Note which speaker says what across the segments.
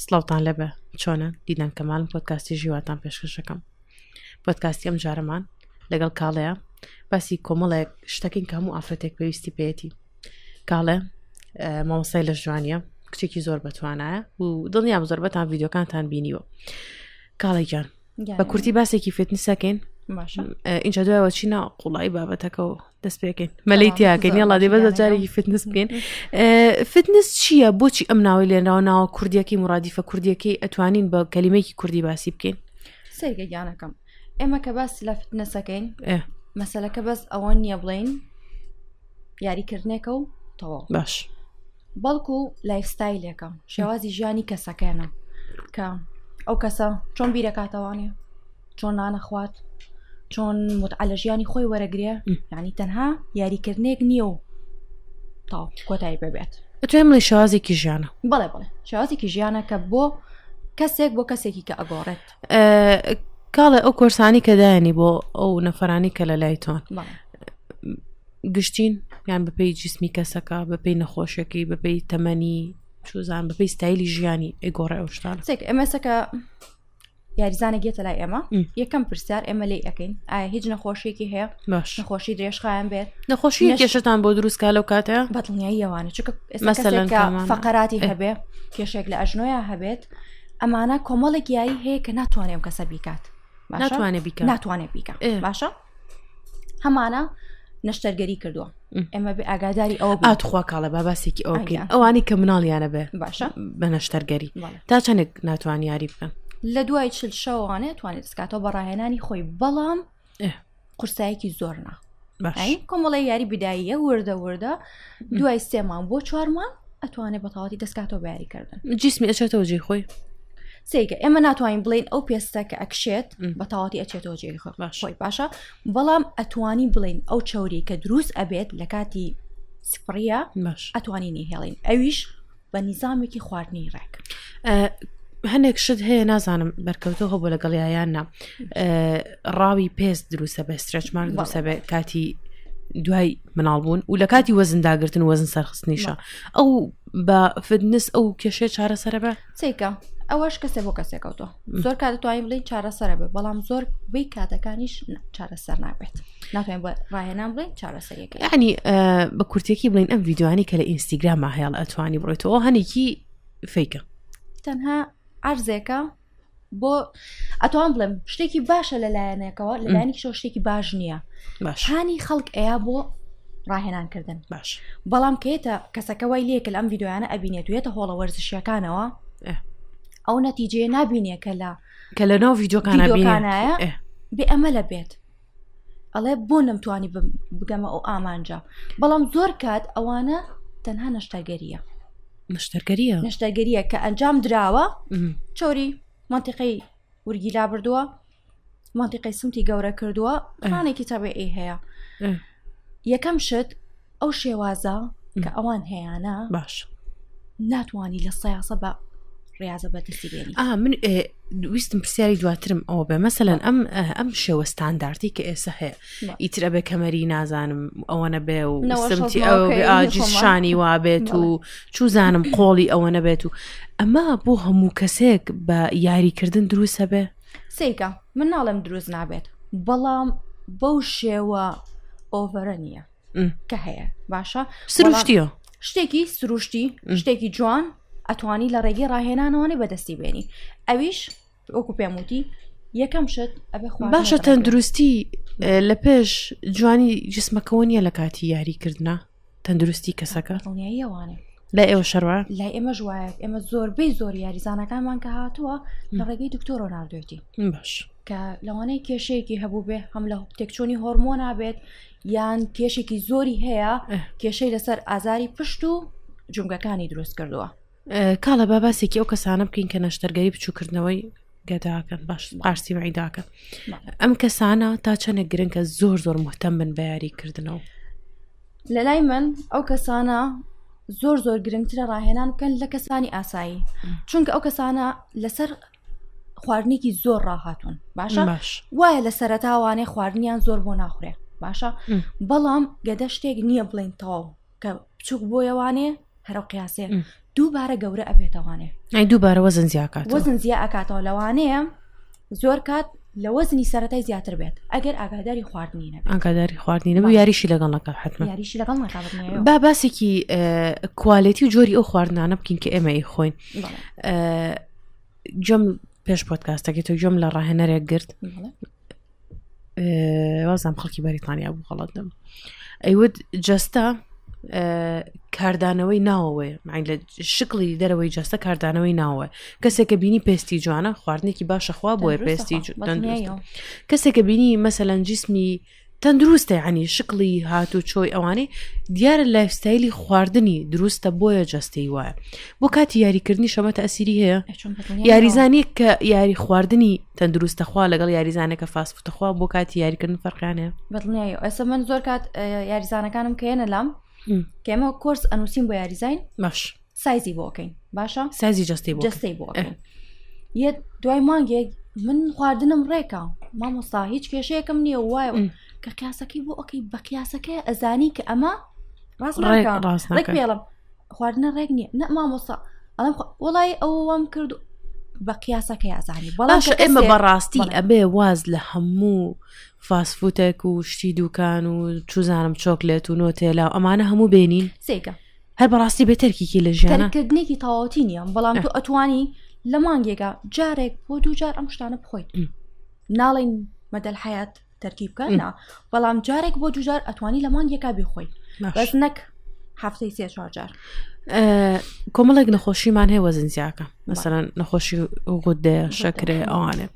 Speaker 1: سڵاوتان لەبێ چۆنە دیدان کەمال پۆدکاستی ژیواتان پێشکەشەکەم. پۆدکاستی ئەم جارەمان لەگەڵ کاڵەیە باسی کۆمەڵێک شتەکەین کە هەموو ئافرەتێک پێویستی پێێتی. کاڵێ مامۆستای لە ژوانیە، کچێکی زۆر بەتوانایە و دڵنیام زۆربەتان ڤیدیۆکانتان بینیوە. کاڵی گیان بە کورتی باسێکی فێتنسەکەین اینجا دوایەوە چینە قوڵایی بابەتەکە و دەست پێکەین مەلەی تیاکەین یاڵا دێ بەزە جارێکی فێتنس بکەین. فێتنس چییە؟ بۆچی ئەم ناوی لێنراوە ناوە کوردیەکەی مرادیفە کوردیەکەی ئەتوانین بە کەلیمەیەکی کوردی باسی بکەین؟
Speaker 2: سەرگە گیانەکەم ئێمە کە باسی لە فێتنسەکەین مەسەلەکە بەس ئەوە نییە بڵین یاریکردنێکە و تەواو
Speaker 1: باش،
Speaker 2: بەڵکو لایفستایلێکە شێوازی ژیانی کەسەکەنە کە ئەو کەسە چۆن بیرەکاتەوانێ، چۆن نانەخوات، چۆن متعە لە ژیانی خۆی وەرەگرێ، یعنی تەنها یاریکردنێک نییە و تاو کۆتایی ببێت.
Speaker 1: ئەتوێم لێ شێوازێکی ژیانە.
Speaker 2: بەڵێ شێوازێکی ژیانە کە بۆ کەسێک بۆ کەسێکی کە ئەگۆڕێت.
Speaker 1: کاڵێ ئەو کۆرسانی کە دایانی بۆ ئەو نەفەرانی کە لە لای تۆن گشتین یان بەپێی جسمی کەسەکە، بەپێی نەخۆشیەکەی، بەپێی تەمەنی چوزان، بەپێی ستایلی ژیانی ئەگۆڕێ ئەو شتانە.
Speaker 2: ئێمەسەکە یاریزانە گێتە لای ئێمە یەکەم پرسیار ئێمە لێ ئەەکەین ئایا هیچ نەخۆشیەکی هەیە؟
Speaker 1: باش،
Speaker 2: نەخۆشی درێژخایان بێت،
Speaker 1: نەخۆشی کێشتان بۆ دروستکە لەو کاتەیە
Speaker 2: بەدڵنیاییەوانە چکە فەقەراتی هەبێ، کێشێک لە ئەژنۆیە هەبێت، ئەمانە کۆمەڵێک یاری هەیە کە ناتوانێم کەسە بیکات، ناتوانێت بیکات. باشە هەمانە نەشتەرگەری کردووە. ئێمە بێ ئاگاداری ئەوە
Speaker 1: ئاتخوا کاڵە باباسێکی ئەوکەین ئەوانی کە مناڵیانە بێ
Speaker 2: باشە
Speaker 1: بە نەشتەرگەری تا چەندێک ناتوان یاری بکەن
Speaker 2: لە دوای چل شەوانێت توانێت دەستکاتەوە بە ڕاهێنانی خۆی، بەڵام قورسایەکی زۆرنا کۆمەڵی یاری بداییە وردە دوای 3 مانگ بۆ 4 مانگ ئەتوانێت بەتەواتی دەستکاتەوە بە یاریکردن.
Speaker 1: جسمی ئەچێتەوە جێی خۆی.
Speaker 2: سێکە ئێمە ناتوانین بڵین ئەو پێستە کە ئەکشێت بەتەواتی ئەچێتەوە جێی خۆی باشە، بەڵام ئەتوانی بڵین ئەو چاوری کە دروست ئەبێت لە کاتی سفریە ئەتوانینی هێڵین، ئەویش بە نیزامێکی خواردنی ڕێک.
Speaker 1: هەندێک شت هەیە نازانم بەرکەوتەوە بۆ لەگەڵیایاننا ڕاوی پێست دروستە بە سترەچمارک دروستە بێ کاتی دوای مناڵبوون و لە کاتی وەزنداگرتن وەزن سەرخستنیشە ئەو بە فدنس ئەو کێشێ چارەسەرە بە
Speaker 2: سێکە ئەوەش کەسێ بۆ کەسێکەوتۆ زۆر کات دەتوانین بڵین چارەسەرە بێ، بەڵام زۆر بێ کاتەکانیش چارەسەر نابێت، ناتوانین بە ڕاهێنان بڵین چارەسەرێکی.
Speaker 1: یعنی بە کورتێکی بڵین ئەم ڤیدیۆانی کە لە ئینستاگرام هەیە ئەتوانی بڕێتەوە هەنێکی فیکە،
Speaker 2: تەنها عەرزێکە بۆ ئەتوان بڵێم شتێکی باشە لەلایەنێکەوە لەلایەنێکی شۆ شتێکی باش نییە، هانی خەڵک ئەیە بۆ ڕاهێنانکردن باش، بەڵام کێتە کەسەکەوای لێکە لە ئەم ڤیدیۆیانە ئەبینێت و یێتە هۆڵە وەرزشیەکانەوە ئەو نەتیجەیە نابینێ کە لە ناو ڤیدیۆکانایە بێ ئەمە لە بێت ئەڵێ بۆ نەمتوانی بگەمە ئەو ئامانجا، بەڵام زۆر کات ئەوانە تەنها نەشتەرگەریە کە ئەنجام دراوە چۆری منتیقەی ورگیلا بردووە، منتیقەی سمتی گەورە کردووە، خانێکی تەبیعی هەیە. یەکەم شت ئەو شێوازە کە ئەوان هەیەە
Speaker 1: باش
Speaker 2: ناتوانی لە سەیاسە بە ڕاضە بەدەستی بێنی.
Speaker 1: من ویستم پرسیاری دواترم ئەوە بێ مەسەلەن ئەم شێوە ستانداردی کە ئێستا هەیە ئیترە بێ کەمەری نازانم ئەوەنە بێ و سمتی ئەو ئاجیشانی وابێت و چوزانم قۆڵی ئەوەنە بێت و ئەمە بۆ هەموو کەسێک بە یاریکردن دروستە بێ.
Speaker 2: سێکە من ناڵێم دروست نابێت، بەڵام بەو شێوە ئۆڤەرە نییە کە هەیە باشە
Speaker 1: سروشتیە
Speaker 2: شتێکی سروشتی شتێکی جوان ئەتوانی لە ڕێگەی ڕاهێنانەوەی بەدەستی بێنی. ئەویش ئۆکو پێموتی یەکەم شت ئەبێ
Speaker 1: باشە تەندروستی لە پێش جوانی جسمەکەەوە نیە لە کاتی یاریکردە تەندروستی کەسەکە
Speaker 2: دڵنیاییەوانێ
Speaker 1: لای ئێوە شەروە
Speaker 2: لای ئێمە ژوایە ئێمە زۆربەی زۆر یاریزانەکانمان کە هاتووە لە ڕێگەی دکتۆر ڕۆناڵدۆیەتی
Speaker 1: باش
Speaker 2: کە لەوانەیە کێشەیەکی هەبوو بێ هەم لە تێکچوونی هۆرمۆنا بێت یان کێشێکی زۆری هەیە کێشەی لەسەر ئازاری پشت و جومگەکانی دروست کردووە.
Speaker 1: کاڵە باباسێکی ئەو کەسانە بکەین کە نەشتەرگەری بچووکردنەوەی گەداکەن باش قارسی وعیداکەن ئەم کەسانە تا چەندێک گرنگکە زۆر مهتەم بن بە یاریکردنەوە.
Speaker 2: لە لای من ئەو کەسانە زۆر گرنگترە ڕاهێنان بکەن لە کەسانی ئاسایی، چونکە ئەو کەسانە لەسەر خواردنێکی زۆر ڕاهاتون باشە وایە لە سەرەتاوانێ خواردنیان زۆر بۆ ناخورێ باشە، بەڵام گەدە شتێک نییە بڵین تەواو کە بچووک بۆیەوانێ هەرو قیاسێ دووبارە گەورە ئەبێتەوانێ
Speaker 1: دووبارە وەزن زیاکات
Speaker 2: وەزن زیاکاتەوە لەوانەیە زۆر کات لە وەزنی سەرەتای زیاتر بێت ئەگەر ئاگاداری خواردنی نەبێت
Speaker 1: ئاگاداری خواردنی نەبێت یاریشی لەگەڵ نەکات حتمما
Speaker 2: یاریشی لەگەڵ نەکات
Speaker 1: با باسێکی کوالیتی و جۆری ئەو خواردنانە بکەین کە ئێمە خۆین جۆم پێش پۆدکاستەکەی تۆ جۆم لە ڕاهێنەرێک گرت وازام خەڵکی بەریتانیا بوو غەڵەتم ئەیوت جەستە کاردانەوەی ناوەوەی لە شکلی دەرەوەی جەستە کاردانەوەی ناوە کەسێکە بینی پێستی جوانە خواردنێکی باشەخوا بۆیە پێستی کەسێکە بینی مەسەلەن جسمی تەندروستە ینی شکلی هات و چۆی ئەوانەی دیارە لایفستایلی خواردنی دروستە بۆیە جەستەی وایە بۆ کاتی یاریکردنی شەمە تەسیری هەیە یاریزانێک کە یاری خواردنی تەندروستەخوا لەگەڵ یاریزانێکە فاسفوتەخوا بۆ کاتی یاریکردن فەرقانەیە
Speaker 2: بەڵنیایە ئەسە من زۆر کات یاریزانەکانم کێنە لام کێمە کۆرس ئەنووسین بۆ یاریزین
Speaker 1: باش
Speaker 2: سایزی بۆکەین باشە
Speaker 1: سایزی جەستەی
Speaker 2: بۆکەین یە دوای مانگێک من خواردنم ڕێکە مامۆستا هیچ کێشەیەکم نییە وایە کە قیاسەکەی بۆ ئۆکەی بە قیاسەکەی ئەزانی کە ئەمە ڕێک پێڵم خواردنە ڕێک نییە نە مامۆستا ئەڵم وڵی ئەوەم کرد بە قیاسەکەی ئازانی
Speaker 1: بەڵاش ئێمە بەڕاستی ئەبێ واز لە هەموو فاسفوتێک و شتی دوکان و چوزانم چۆکلێت و نۆتێلا ئەمانە هەموو بێنین
Speaker 2: سێکە
Speaker 1: هەر بەڕاستی بێتەرکیکی لە ژیانە
Speaker 2: کردنێکی تەواوەتی نییە بەڵام تو ئەتوانی لە مانگێکە جارێک بۆ دوو جار ئەم شتانە بخۆیت ناڵین مەدەل حیات تەرکیبکە نا بەڵام جارێک بۆ دوو جار ئەتوانی لە مانگێکا بیخۆیت بەس نەک هەفتەی 3-4 جار
Speaker 1: کۆمەڵێک نەخۆشیمان هەیە وەزن زیاکە مەسەلەن نەخۆشی غودێ شەکرێ ئەوانێ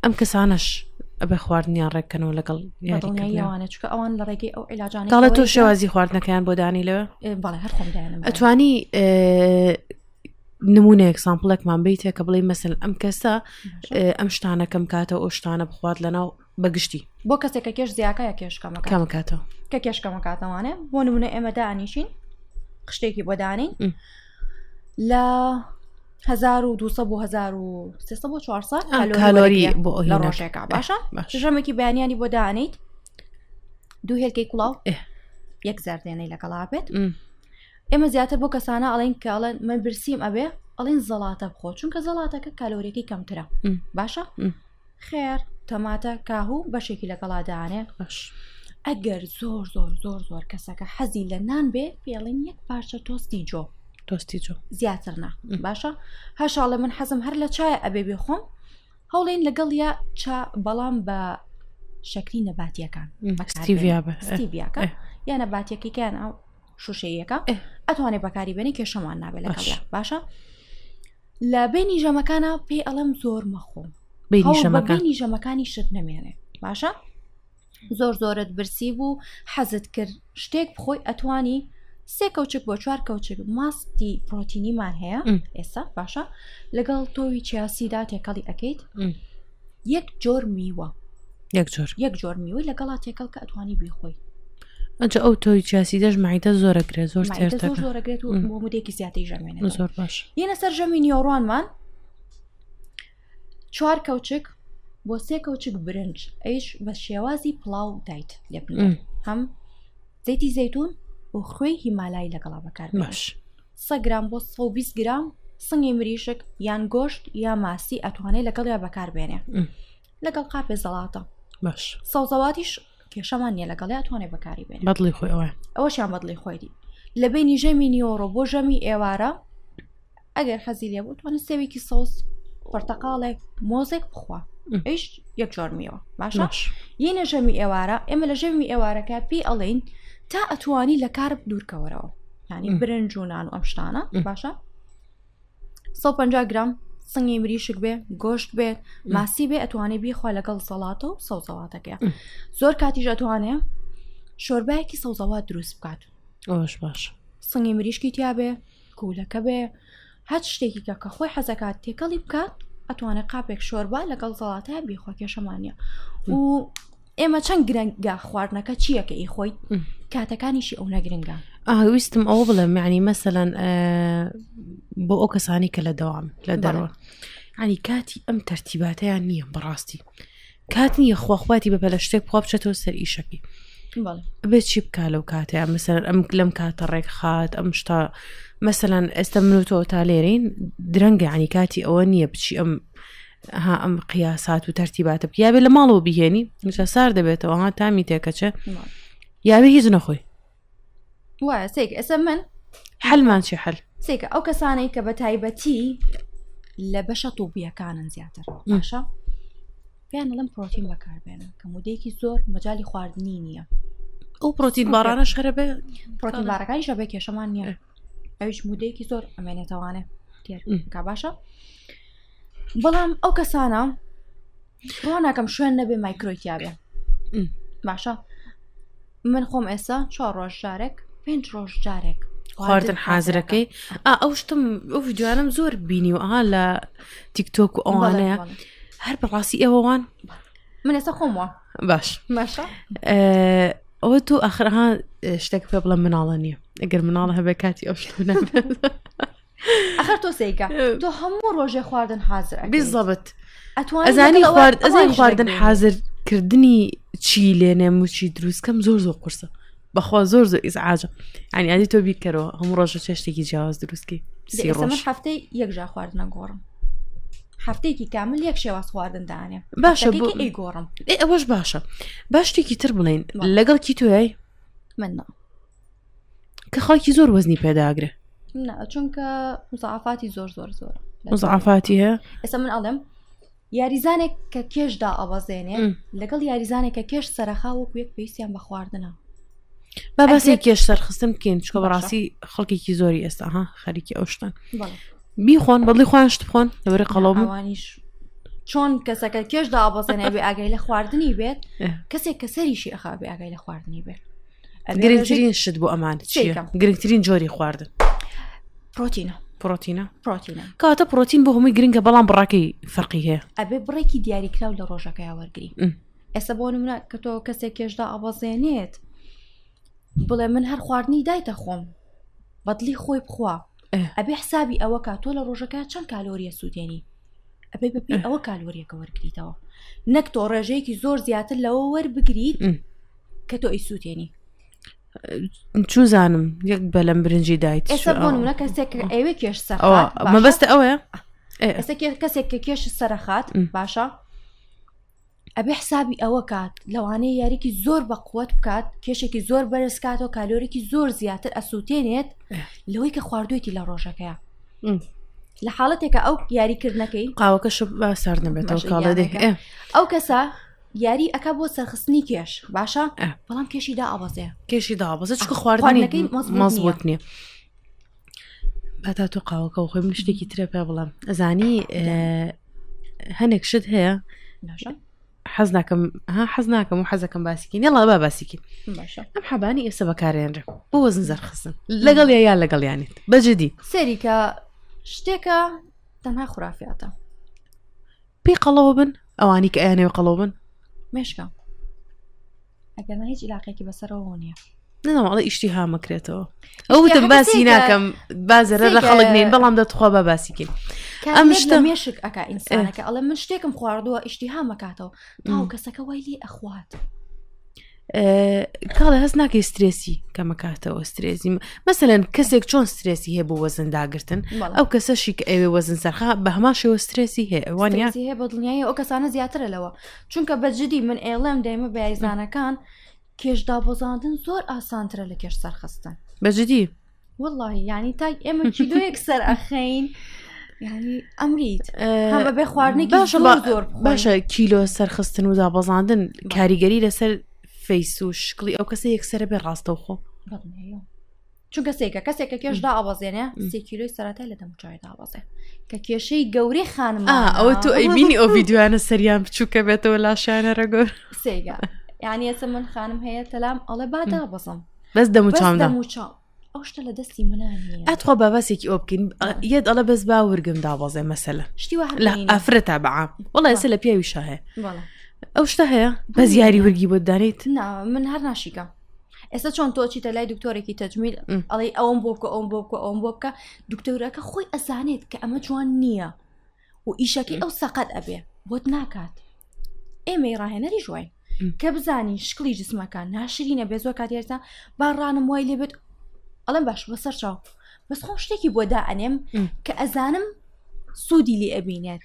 Speaker 1: ئەم کەسانش ئەبێ خواردنیان ڕێککەنەوە لەگەڵ
Speaker 2: یاریکردنیانە چکە ئەوان لە ڕێگەی ئەو عیلاجانە
Speaker 1: داڵێت تۆ شێوازی خواردنەکەیان بۆ دانی لەوە ئەتوانی نمونەیەک سامپڵێکمان بیتێ کە بڵێ مەسەل ئەم کەسە ئەم شتانەکەم کاتە ئەو شتانە بخوات لەناو بەگشتی
Speaker 2: بۆ کەسێکە کێش زیاکایە
Speaker 1: کێشکەمەکاتەوە
Speaker 2: کە کێشکەمەکاتەوانێ بۆ نمونە ئێمە دانیشین شتێکی بۆ دانین لە 1200 بۆ 1300 بۆ 400
Speaker 1: کالۆری بۆ
Speaker 2: لە ڕۆژێکا باشە ژەمێکی بەیانیانی بۆ دانیت دوو هێلکەی کوڵاو یەک زاردێنەی لەگەڵا بێت ئێمە زیاتر بۆ کەسانە ئەڵێن کاڵێن من برسیم ئەبێ ئەڵێن زەڵاتە بخۆ چونکە زەڵاتەکە کالۆریەکی کەمترە باشە خێر تەماتە کاهوو بەشێکی لەگەڵا دانێ ئەگەر زۆر کەسەکە حەزی لە نان بێ پێڵین یەک پارچە تۆستی جۆ زیاتر نا باشە هەشاڵێ من حەزم هەر لە چایە ئەبێ بێخۆم هەوڵین لەگەڵ یا چا بەڵام بە شەکری نەباتیەکان ستیڤیاکە یا نەباتیەکەیان ئەو شوشەیەکە ئەتوانێت بەکاری بێنی کێشەمان نابێت لەگەڵ باشە لە بینی ژەمەکانە پێی ئەڵم زۆر مەخۆم بینی ژەمەکانی شت نەمێنێ باشە زۆرت برسی بوو حەزت کرد شتێک بخۆی ئەتوانی 3 کەوچک بۆ 4 کەوچک ماستی پرۆتینیمان هەیە ئێستا باشە لەگەڵ تۆوی چیاسیدا تێکەڵی ئەەکەیت یەک جۆر میوە یەک جۆر میوەی لەگەڵا تێکەڵ کە ئەتوانی بیخۆی
Speaker 1: ئەجا ئەو تۆی چیاسی دەژ مایدە زۆرەگرێت
Speaker 2: زۆرەگرێت و بۆ مودێکی زیاتری ژەمێنێت
Speaker 1: زۆر باش
Speaker 2: یەنە سەر ژەمی نیۆڕوانمان 4 کەوچک بۆ 3 کەوچک برنج ئەیش بە شێوازی پڵاو دایت لێ هەم زەیتی زەیتون و خوێی هیمالایی لەگەڵا بەکار
Speaker 1: باش
Speaker 2: 100 گرام بۆ 120 گرام سنگی مریشک یان گۆشت یا ماسی ئەتوانێت لەگەڵ یا بەکار بێنێ لەگەڵ قاپێ زەڵاتە
Speaker 1: باش
Speaker 2: سەوزەواتیش کێشەمان نیە لەگەڵ ئەتوانێت بەکاری بێنێ
Speaker 1: بەدڵی خۆی
Speaker 2: ئەوەشیان بەدڵی خۆیدی لە بینی ژەمی نیۆڕۆ بۆ ژەمی ئێوارە ئەگەر حەزی لێ بوو توانێت سێوێکی سەوز پەرتەقاڵێک مۆزێک بخوا ئیش یەک جۆر میوە باشە یەنە ژەمی ئێوارە ئێمە لە ژەمی ئێوارەکە پێی ئەڵێن تا ئەتوانی لە کار دوورکەوەرەوە ینی برنج و نان و ئەم شتانە باشە 150 گرام سنگی مریشک بێ گۆشت بێت ماسی بێ ئەتوانێت بیخوا لەگەڵ سەڵاتە و سەوزەواتەکە زۆر کاتیش ئەتوانێ شۆربایەکی سەوزەوات دروست بکات
Speaker 1: ئەوش باش
Speaker 2: سنگی مریشکی تیا بێ کوولەکە بێ هەچ شتێکی کە خۆی حەزەکات تێکەڵی بکات ئەتوانێت قاپێک شۆربا لەگەڵ زەڵاتە بیخوا کێشەمانە و ئێمە چەند گرنگە خواردنەکە چییەکە ئی خۆی کاتەکانیشی ئەو نەگرنگە
Speaker 1: ویستم ئەوە بڵێم یعنی مەسەلەن بۆ ئەو کەسانی کە لە دەوام لە دەرەوە ینی کاتی ئەم تەرتیباتیان نییە بەڕاستی کات نییە خواخواتی بەبە لە شتێک بخوا بچێتەوە سەر ئیشەکەی بێت چی بکا لەو کاتەیە مەسەلەن ئەم لەم کاتە ڕێک خات ئەم شتا مەسەلەن ئێستا من و تۆ تا لێرەین درەنگە عنی کاتی ئەوە نییە بچی ئەم قیاسات و تەرتیباتە بکە یابێ لە ماڵەوە بهێنی نیشە سار دەبێتەوە ها تامی تێکەچە یابێ هیچ نەخۆی
Speaker 2: وایە سێک ئێستا من
Speaker 1: حەلمان چی حەل
Speaker 2: سێکە ئەو کەسانەی کە بە تایبەتی لە بەشە تووبیەکانن زیاتر باشە پێیان دەڵێم پرۆتین بەکاربێنن کە مودەیەکی زۆر مەجای خواردنی نییە
Speaker 1: ئەو پرۆتین بارانەش هەرە بێ
Speaker 2: پرۆتین بارەکانیش بێ کێشەمان نییە ئەویش مودەیەکی زۆر ئەمێنێتەوانێ تێرکە باشە بەڵام ئەو کەسانە ڕواناکەم شوێن نەبێ مایکرۆیتیابێ باشە من خۆم ئێستا 4 ڕۆژ جارێک 5 ڕۆژ جارێک
Speaker 1: خواردن حازرەکەی ئەو شتم ئەو ڤیدیوانم زۆر بینی و ئاها لە تیکتۆک و ئەوانەیە هەر بەڕاستی ئێوەوان
Speaker 2: من ئێستا خۆمەوە
Speaker 1: باش
Speaker 2: باشە
Speaker 1: ئەوە تو ئاخرها شتێک پێ بڵم مناڵە نییە ئەگەر مناڵە هەبێ کاتی ئەو شت نابێت
Speaker 2: ئەخر تۆ سێکە تۆ هەموو ڕۆژێ خواردن حازر
Speaker 1: بالضبط ئەزانی خواردن حازرکردنی چی لێنێم و چی دروستکەم زۆر قورسە بەخوا زۆر ئیزعاجە ینی ئادی تۆ بیکەرەوە هەموو ڕۆژە چێشتێکی جیاواز دروستکی
Speaker 2: من هەفتەی یەک جا خواردنە گۆڕم هەفتەیەکی کامل یەک شێواز خواردن دانێ
Speaker 1: باشە
Speaker 2: گۆڕم
Speaker 1: ئەوەش باشە باش شتێکی تر بڵین لەگەڵ کی تۆی
Speaker 2: من
Speaker 1: کە خەڵکی زۆر وەزنی پێداگرێ
Speaker 2: چونکە مزعافاتی زۆر
Speaker 1: مزعافاتی هەیە
Speaker 2: ئێستا من ئەڵێم یاریزانێک کە کێشدا ئەوەزێنێ لەگەڵ یاریزانێک کە کێش سەرخا وەکو یەک پێویستیان بە خواردنە
Speaker 1: باباسی کێش سەرخستن بکەین چکە بەڕاستی خەڵکێکی زۆری ئێستا ها خەریکی ئەو شتن بیخۆن بەڵی خۆیان شت بخۆن لەوەرە قەڵەوانیش
Speaker 2: چۆن کەسەکە کێشدا ئەوەزێنێ بێ ئاگای لە خواردنی بێت کەسێک کە سەریشی ئەخا بێ ئاگای لە خواردنی بێت
Speaker 1: گرنگترین شت بۆ ئەمان گرنگترین جۆری خواردن پرۆتینە کاتە پرۆتین بۆ هەمووی گرنگە بەڵام بڕاکەی فەرقی هەیە
Speaker 2: ئەبێ بڕێکی دیاریکراو لە ڕۆژەکەی وەرگری ئێستا بۆ نمونە کە تۆ کەسێک کێشدا ئەوەزێنێت بڵێ من هەر خواردنی دایتە خۆم بەدلی خۆی بخوا ئەبێ حسابی ئەوە کە تۆ لە ڕۆژەکە چەند کالۆریە سوودێنی ئەبێ بەپی ئەوە کالۆریەکە وەرگریتەوە نەک تۆ ڕێژەیەکی زۆر زیاتر لەوە وەربگریت کە تۆ ئەی سوودێنی
Speaker 1: چوو زانم یەک بەلەم برنجی دایت
Speaker 2: ئێستا بۆ نمونە کەسێک ئەوێ کێش سەر
Speaker 1: مەبەستە ئەوەیە
Speaker 2: ئێستا کەسێک کە کێش سەرخات باشە ئەبێ حسابی ئەوە کات لەوانەیە یاریکی زۆر بە قووەت بکات کێشێکی زۆر بەرزکات و کالۆریکی زۆر زیاتر ئەسووتێنێت لەوەی کە خواردوێتی لە ڕۆژەکەیە لە حاڵەتێکە ئەو یاریکردنەکەی
Speaker 1: قاوەکەش سەر نەبێتەوە کاڵێ
Speaker 2: ئەو کەسە یاری ئەکا بۆ سەرخستنی کێش باشە بەڵام کێشی دا ئەوەزێ چکە
Speaker 1: خواردنەکەی مەزبوط نییە باتا تۆ قاوەکە و خۆی من شتێکی ترە پێ بڵام ئەزانی هەنێک شت هەیە حەز ناکەم و حەزەکەم باسیکەین یاڵا با باسیکەین ئەم حەبانی ئێستا بەکارێنرێ بۆ وەزن زەرخستن لەگەڵ یان لەگەڵ یانیت بەجددی
Speaker 2: سەری کە شتێکە تەنها خورافاتە
Speaker 1: پێی قەڵەوە بن ئەوانی کە ئەیانەوە قەڵەوە بن
Speaker 2: مێشکە ئەگەر هیچ علاقێکی بەسەرەوە نییە
Speaker 1: نەڵی ئیشتی هامەکرێتەوە ئەو وتم باسی ناکەم بازەرە لە خەڵک نین بەڵام دەتخوا بە باسیکەین
Speaker 2: ئەم شتە مێشک ئەکا ئینسانەکە ئەڵێ من شتێکم خواردووە ئیشتی هامەکاتەوە تاو کەسەکە وای لێ ئەخوات
Speaker 1: کاڵە هەست ناکەی سترێسی کەمەکاتەوە سترێسی مەسەلەن کەسێک چۆن سترێسی هەیە بۆ وەزن داگرتن ئەو کەسەشی کە ئەوێ وەزن سەرخا بە هەماشەوە سترێسی هەیە وانە
Speaker 2: هەیە بە دڵنیایی ئەو کەسانە زیاترە لەوە چونکە بەجددی من ئێڵێم دەیمە بە یایزانەکان کێشدا بۆزاندن زۆر ئاسانترە لە کێش سەرخستن
Speaker 1: بەجددی
Speaker 2: واللهی یعنی تا ئێمە کیلۆیەک سەر ئەخەین یعنی ئەمریت هەمە بێ خواردنێکی زۆر
Speaker 1: باشە کیلۆ سەرخستن و دابەزاندن کاریگەری لەسەر فەیس و شکلی ئەو کەسە یەکسەرە بێ ڕاستە خۆ
Speaker 2: چونکە کەسێکە کێشدا ئەوەزێنێ 3 کیلۆی سەرەتای لە دەموچوی دابەزێ کە کێشەی گەورەی خانم
Speaker 1: ئەوە تو ئەیبینی ئەو ڤیددیوانە سەریان بچووکە بێتەوە لاشانە ڕەگۆر
Speaker 2: سێگا یعنی ئێستا من خانم هەیە تەلام ئەڵێ بادا بەزم
Speaker 1: بەس دەموچاودا
Speaker 2: ئەو شتە لە دەستی منانە
Speaker 1: ئەتخوا باباسێکی ئەو بکەین یەت ئەڵە بەس باورگم دابەزێ مەسەلە
Speaker 2: لە
Speaker 1: ئەفرەتا بەعام وڵای ئێستا لە پیاویشە هەیە ئەو شتە هەیە بەس یاری وەرگی بۆ دانیت
Speaker 2: من هەر ناشیکە ئێستا چۆن تۆ چیتە لای دکتۆرێکی تەجمیل ئەڵێ ئەوم بۆ بکە ئەوم بۆ بکە ئەوم بۆ بکە دکتۆرەکە خۆی ئەزانێت کە ئەمە جوان نییە و ئیشەکەی ئەو سەقەت ئەبێ بۆت ناکات ئێمەی ڕاهێنەری ژوای کە بزانی شکلی جسمەکان ناشرینە بێ زۆر کاتێرتا باڕانم وای لێبێت ئەڵێم باش بەسەر چاو بەس خۆم شتێکی بۆ دائەنێم کە ئەزانم سوودی لێ ئەبینێت.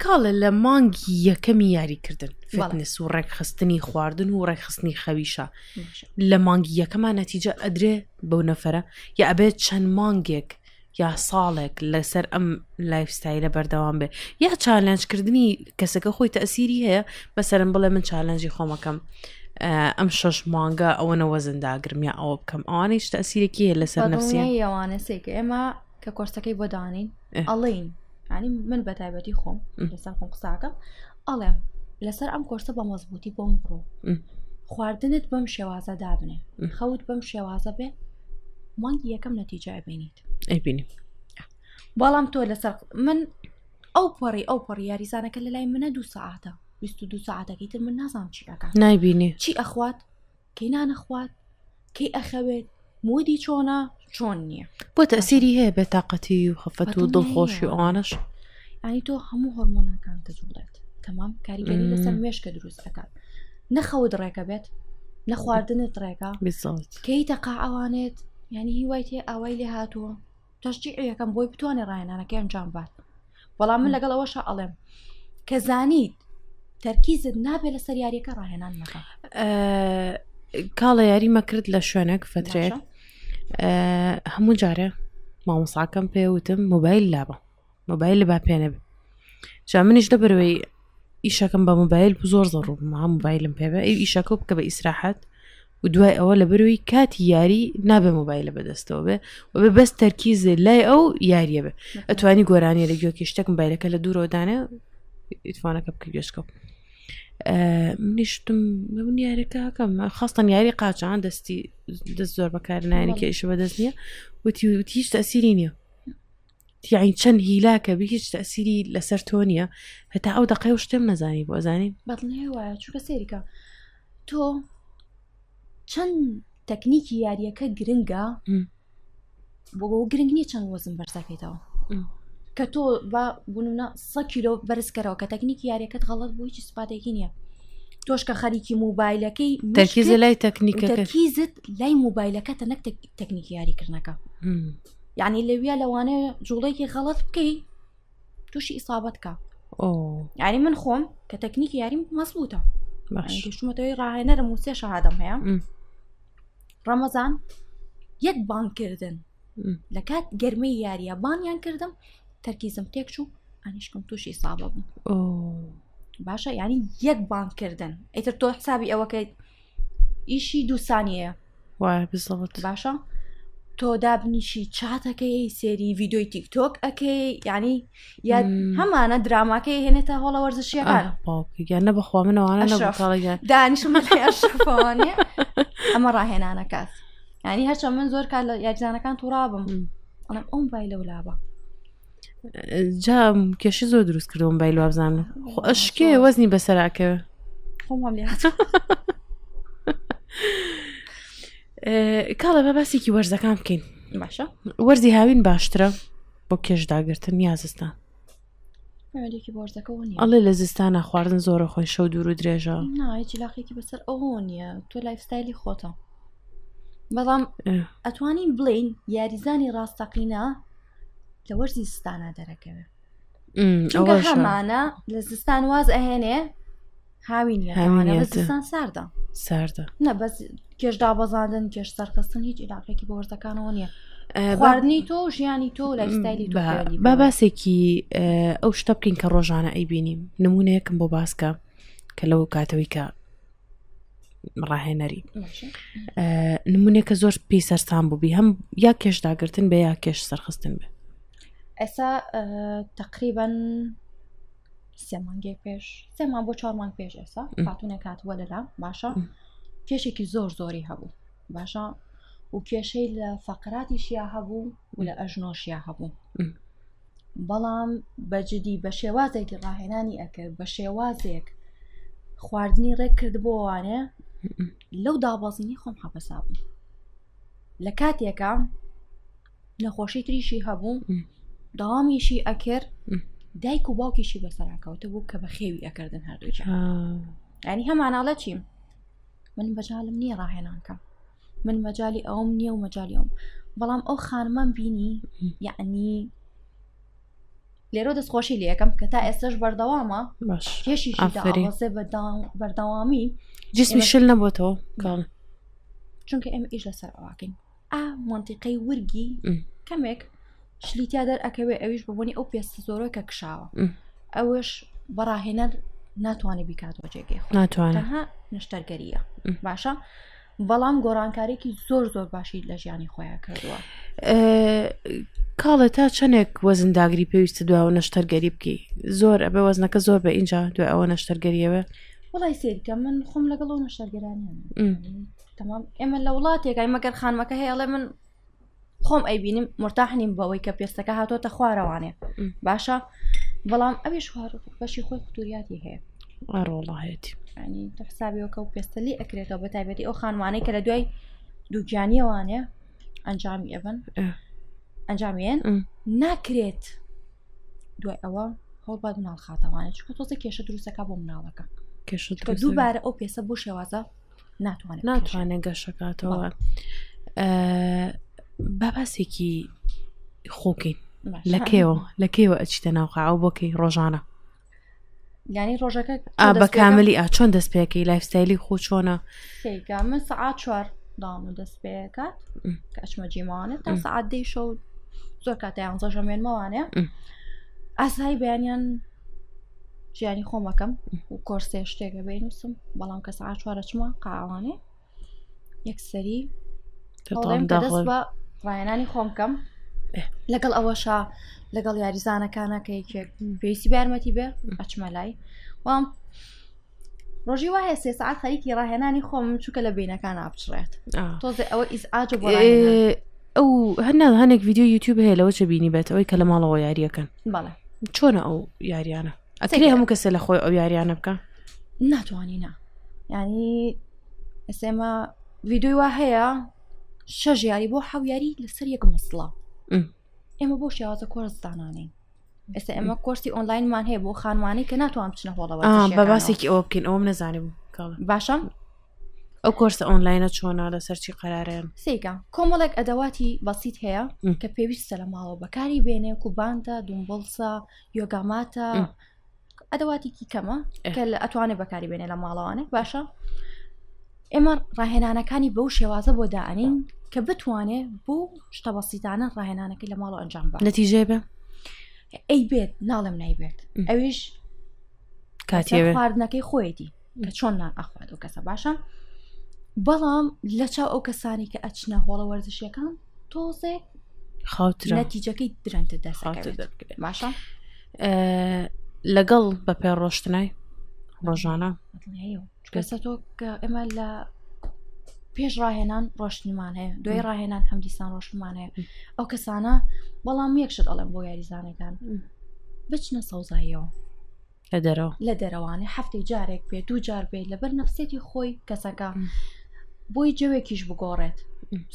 Speaker 1: کاڵە لە مانگی یەکەمی یاریکردن فتنس و ڕێکخستنی خواردن و ڕێکخستنی خەویشە لە مانگی یەکەمان نەتیجە ئەدرێ بەو نەفرە یا ئەبێت چەند مانگێک یا ساڵێک لەسەر ئەم لایفستایلە بەردەوام بێ یا چالنجکردنی کەسەکە خۆی تەسیری هەیە بەسەرم بڵێ من چالنجی خۆمەکەم ئەم 6 مانگە ئەوەنە وەزنداگرم یا ئەوە بکەم ئەوانەیش تەسیرێکی هەیە لەسەر نەفسیان
Speaker 2: ئەوانە سێکە ئێمە کە کۆرسەکەی بۆ دانین ئەڵین ینی من بە تایبەتی خۆم لەسەر خۆم قساکەم ئەڵێم لەسەر ئەم کۆرسە بە مەزبوطی بۆم بڕۆ خواردنت بەم شێوازە دابنێ خەوت بەم شێوازە بێ مانگی یەکەم نەتیجە ئەبینیت
Speaker 1: ئەبینی
Speaker 2: بەڵام تۆ لەسەر من ئەو پەڕی یاریزانەکە لە لای منە 2 ساعتە 22 ساعتەکەی تر من نازانم چی ئەکات
Speaker 1: نایبینی
Speaker 2: چی ئەخوات کەی نانەخوات کەی ئەخەوێت مودی چۆن نییە
Speaker 1: بۆ تەسیری هەیە بێتاقەتی و خەفەت و دڵخۆشی و ئەوانەش
Speaker 2: ینی تۆ هەموو هۆرمۆنەکان دەجوڵێت تەمام کاریگەری لەسەر مێشکە دروست ئەکات نەخەوت ڕێکە بێت نەخواردنت ڕێکە کەی تەقا ئەوانێت ینی هیوای تێ ئاوای لێ هاتووە تەشجیع یەکەم بۆی بتوانێ ڕاهێنانەکەی ئەنجام بات بەڵام من لەگەڵ ئەوەشە ئەڵێم کە زانیت تەرکیزت نابێت لەسەر یاریەکە ڕاهێنان مەکە.
Speaker 1: کاڵە یاریمە کرد لە شوێنێک فترێک هەموو جارێ مامۆساکەم پێوتم مۆبایل لابە مۆبایل لە با پێنە بێ جا منیش دەبەرەوەی ئیشەکەم بە مۆبایل زۆر زەڕوو ما مۆبایلم پێبێ ئەو ئیشەکە بکە بە ئیسراحەت و دوای ئەوە لە بەروی کاتی یاری نابێ مۆبایلە بەدەستەوە بێ و بێ بەس تەرکیزە لای ئەو یاریە بێ ئەتوانی گۆرانی لە گوێکی شتێک مۆبایلەکە لە دوورەوەدانێ ئیتوانەکە بکە گوێشکە منیشتم من یاریەکەکەم خاستن یاری قاچان دەست زۆر بەکارنانی کە ئیشە بەدەست نییە وتی هیچ تەسیری نییە یعنی چەند هیلاکە بە هیچ تەسیری لەسەر تۆ نییە هەتا ئەو دەقەی و شتێم نەزانی بۆ ئەزانین
Speaker 2: بەڵێ وایە چووکە سێریکە تۆ چەند تەکنیکی یاریەکە گرنگە بۆ گرنگ نییە چەند وەزن بەرزەکەیتەوە کە تۆ بوونە 100 کیلۆ بەرزکەرەوە کە تەکنیکی یاریەکەت غەڵەت بۆ هیچ سوپاتێکی نییە تۆش کە خەریکی موبایلەکەی
Speaker 1: تەرکیزە لای تەکنیکەکە
Speaker 2: تەرکیزت لای موبایلەکەتە نەک تەکنیکی یاریکردنەکە یعنی لەویە لەوانەیە جوڵەیەکی غەڵەت بکەی تووشی ئیسابەتکە یعنی من خۆم کە تەکنیکی یاریم مەزبوطە گەشتمەتەوەی ڕاهێنەرم و 3 شەهادەم هەیە ڕەمەزان 1 بانکردن لە کات گەرمەی یاریە بانیان کردم تەرکیزم تێک چوو ئەنیشکم تووشی ئیسابە بوو باشە ینی 1 بانکردن ئیتر تۆ حسابی ئەوەکەی ئیشی 2 سانیەیە
Speaker 1: وایە بزڵت
Speaker 2: باشە تۆ دابنیشی چاتەکەی سێری ڤیدۆی تیکتۆک ئەکەی ینی یا هەمانە دراماکەی هێنێتە هۆڵە وەرزشیەکان
Speaker 1: یانە بەخوا منەوانە
Speaker 2: دانیشم ئەشرفەوانێ ئەمە ڕاهێنانەکات ینی هەرچەند من زۆر کار لە یاریزانەکان تووڕابم ئەڵێم ئەوم بای لەو لابە
Speaker 1: جا کێشی زۆر دروست کردەوەم بای لوابزانە خۆ ئەشکێ وەزنی بەسەراکەوە
Speaker 2: خۆم لێ
Speaker 1: کاڵە بە باسێکی وەرزەکان بکەین
Speaker 2: باشە
Speaker 1: وەرزی هاوین باشترە بۆ کێشداگرتن یا زستان ئەڵێ لە زستانە خواردن زۆرە خۆی شەو دوور و درێژە
Speaker 2: نایکی لاقێکی بەسەر ئەوە نییە تۆ لایفستایلی خۆتە بەڵام ئەتوانین بڵین یاریزانی ڕاستەقینە لە وەرزی زستانە دەرەکەوێ چونکە هەمانە لە زستان واز ئەهێنێ هاوینە زستان ساردە نە بەس کێش دابەزاندن کێش سەرخستن هیچ علاقێکی بە وەرزەکانەوە نییە خواردنی تۆ ژیانی تۆ لایفستایلی تۆ
Speaker 1: با باسێکی ئەو شتە بکەین کە ڕۆژانە ئەیبینیم نمونەیەکم بۆ باسکە کە لەو کاتەوەی کە ڕاهێنەری نمونێکە زۆر پێی سەرسان بووبی هەم یا کێشداگرتن بێ یا کێش سەرخستن بێ
Speaker 2: ئێستا تقریباً 3 مانگێک پێش 3 مانگ بۆ 4 مانگ پێش ئێستا هاتوونە کاتوە لەلا باشە کێشێکی زۆری هەبوو باشە و کێشەی لە فەقراتیشیا هەبوو و لە ئەژنۆشیا هەبوو بەڵام بەجددی بە شێوازێکی ڕاهێنانی ئەکرد بە شێوازێک خواردنی ڕێک کرد بۆوانێ لەو دابەزینی خۆم حەبەسا بوو لە کاتێکە نەخۆشی تریشی هەبوو داوامیشی ئەکرد دایک و باوکیشی بەسەراکەوتە بوو کە بە خێوی ئەکردن هەردووجا يعني هەماناڵە چیم من مەجالم نییە ڕاهێنانکەم من مەجای ئەوم نییە و مەجای ئەوم بەڵام ئەو خانمان بینی یعنی لێرە دەستخۆشی لەکەم کە تا ئێستش بەردەوامە کێشیشی بەردەوامی
Speaker 1: جسمی شل نەبووتەوە کاڵ
Speaker 2: چونکە ئێمە ئیش لەسەر ئەواکەین منتیقەی ورگی کەمێک شلیتیا دەرئەکەوێ ئەویش ببوونی ئەو پێستە زۆرۆی کە کشاوە ئەوش بەڕاهێنەر ناتوانێت بیکاتەوە جێگەی ناتوانها نیشتەرگەریە باشە بەڵام گۆڕانکارێکی زۆر زۆر باشی لە ژیانی خۆیان کردووە
Speaker 1: کاڵە تا چەندێک وەزنداگری پێویستە دوای نەشتەرگەری بکەی زۆر ئەبێ وەزنەکە زۆر بە اینجا دوای ئەوە نەشتەرگەریەوە
Speaker 2: وڵای سێریکە من خۆم لەگەڵ ئەو نەشتەرگەرانیان تەمام ئێمە لە وڵاتێکای مەگەر خانمەکە هەیەڵێ من خۆم ئەیبینیم مرتاح نیم بەوەی کە پێستەکە هاتۆتە خوارەوانێ باشە بەڵام ئەویش بەشی خۆی فتوریاتی هەیە
Speaker 1: ڕۆڵاهێتی
Speaker 2: ینی حسابیەوەکە و پێستەلی ئەکرێتەوە بە تایبەتی ئەو خانوانەی کە لە دوای دووگیانیەوانێ ئەنجامی ئەبن ئەنجامیێن ناکرێت دوای ئەوە هەڵ باد مناڵ خاتەوانێت چکە تۆزە کێشە دروستەکە بۆ مناڵەکە دووبارە ئەو پێسە بۆ شێوازە
Speaker 1: ناتوانێت گەشەکاتەوە باباسێکی خۆکەین لەکێوە ئەچیتە ناوخاو بۆکەی ڕۆژانە
Speaker 2: یعنی ڕۆژەکە
Speaker 1: بە کاملی چۆن دەست پێەکەی لایفستایلی خۆ چۆنە
Speaker 2: من سعات 4 دام و دەست پێکات کە ئەچمە جیمانێت تا سعات 10 شەو زۆر کاتە 11 ژەمێنمەوانێ ئاسایی بەیانیان ژیانی خۆمەکەم و کۆرسێ شتێکە بینوسم بەڵام کە سعات 4 چمە قاوانێ یەکسەری دەست بە ڕایەنانی خۆمکەم لەگەڵ ئەوەشە لەگەڵ یاریزانەکانەکەیکێک پێویستی بارمەتی بێ ئەچمە لای وام ڕۆژی وایە 3 ساعت خەریکی ڕاهێنانی خۆم چووکە لە بینەکان ئابچڕێت تۆزێ ئەوە ئیزعاج بۆ
Speaker 1: ئەو هەنێک ڤیدیۆ یوتیوب هەیە لەوە چە بینی بێت ئەوەی کە لە ماڵەوە یاریەکەن
Speaker 2: بەڵێ
Speaker 1: چۆنە ئەو یاریانە ئەکرێ هەموو کەسە لە خۆی ئەو یاریانە بکە
Speaker 2: ناتوانین ینی ئێسێمە ڤیدیۆی وا هەیە 6 یاری بۆ 7 یاری لەسەر یەک مەسڵە ئێمە بۆ شێوازە کۆرس دانانین ئێستا ئێمە کۆرسی ئۆنلاینمان هەیە بۆ خانوانی کە ناتوان بچنە هۆڵەوە
Speaker 1: بە باسێکی ئەوە بکەین ئەوم نەزانێ بوو
Speaker 2: باشە
Speaker 1: ئەو کۆرسە ئۆنلاینە چۆنە لەسەر چی قەرارەیان
Speaker 2: سێکە کۆمەڵێک ئەدەواتی بەسیط هەیە کە پێویستە لە ماڵەوە بەکاری بێنێ کوبانتە دومبڵسە یۆگاماتە ئەدەواتێکی کەمە کە ئەتوانێت بەکاری بێنێ لە ماڵەوانێ باشە ئێمە ڕاهێنانەکانی بەو شێوازە بۆ دائنین کە بتوانێ بۆ شتە بەسیطانە ڕاهێنانەکەی لە ماڵەوە ئەنجام بە
Speaker 1: نەتیجێ بێ
Speaker 2: ئەی بێت ناڵم نایبێت ئەویش
Speaker 1: کاتێ
Speaker 2: خواردنەکەی خۆیەتی کە چۆن نان ئەخوات و کەسە باشە بەڵام لە چاو ئەو کەسانی کە ئەچنە هۆڵە وەرزشیەکان تۆزێ
Speaker 1: خاوترە
Speaker 2: نەتیجەکەی درەنتە دەسەکەوێت باشە
Speaker 1: لەگەڵ بە پێ ڕۆشتنای ڕۆژانە
Speaker 2: کەسە تۆ کە ئێمە لە پێش ڕاهێنان ڕۆشتنیمان هەیە دوای ڕاهێنان هەمدیسان ڕۆشتمان هەیە ئەو کەسانە بەڵام یەکشت ئەڵێم بۆ یاریزانەکان بچنە سەوزاییەوە لە دەرەوانێ هەفتەی جارێک بێت 2 جار بێت لەبەر نەفسێتی خۆی کەسەکە بۆی جەوێکیش بگۆڕێت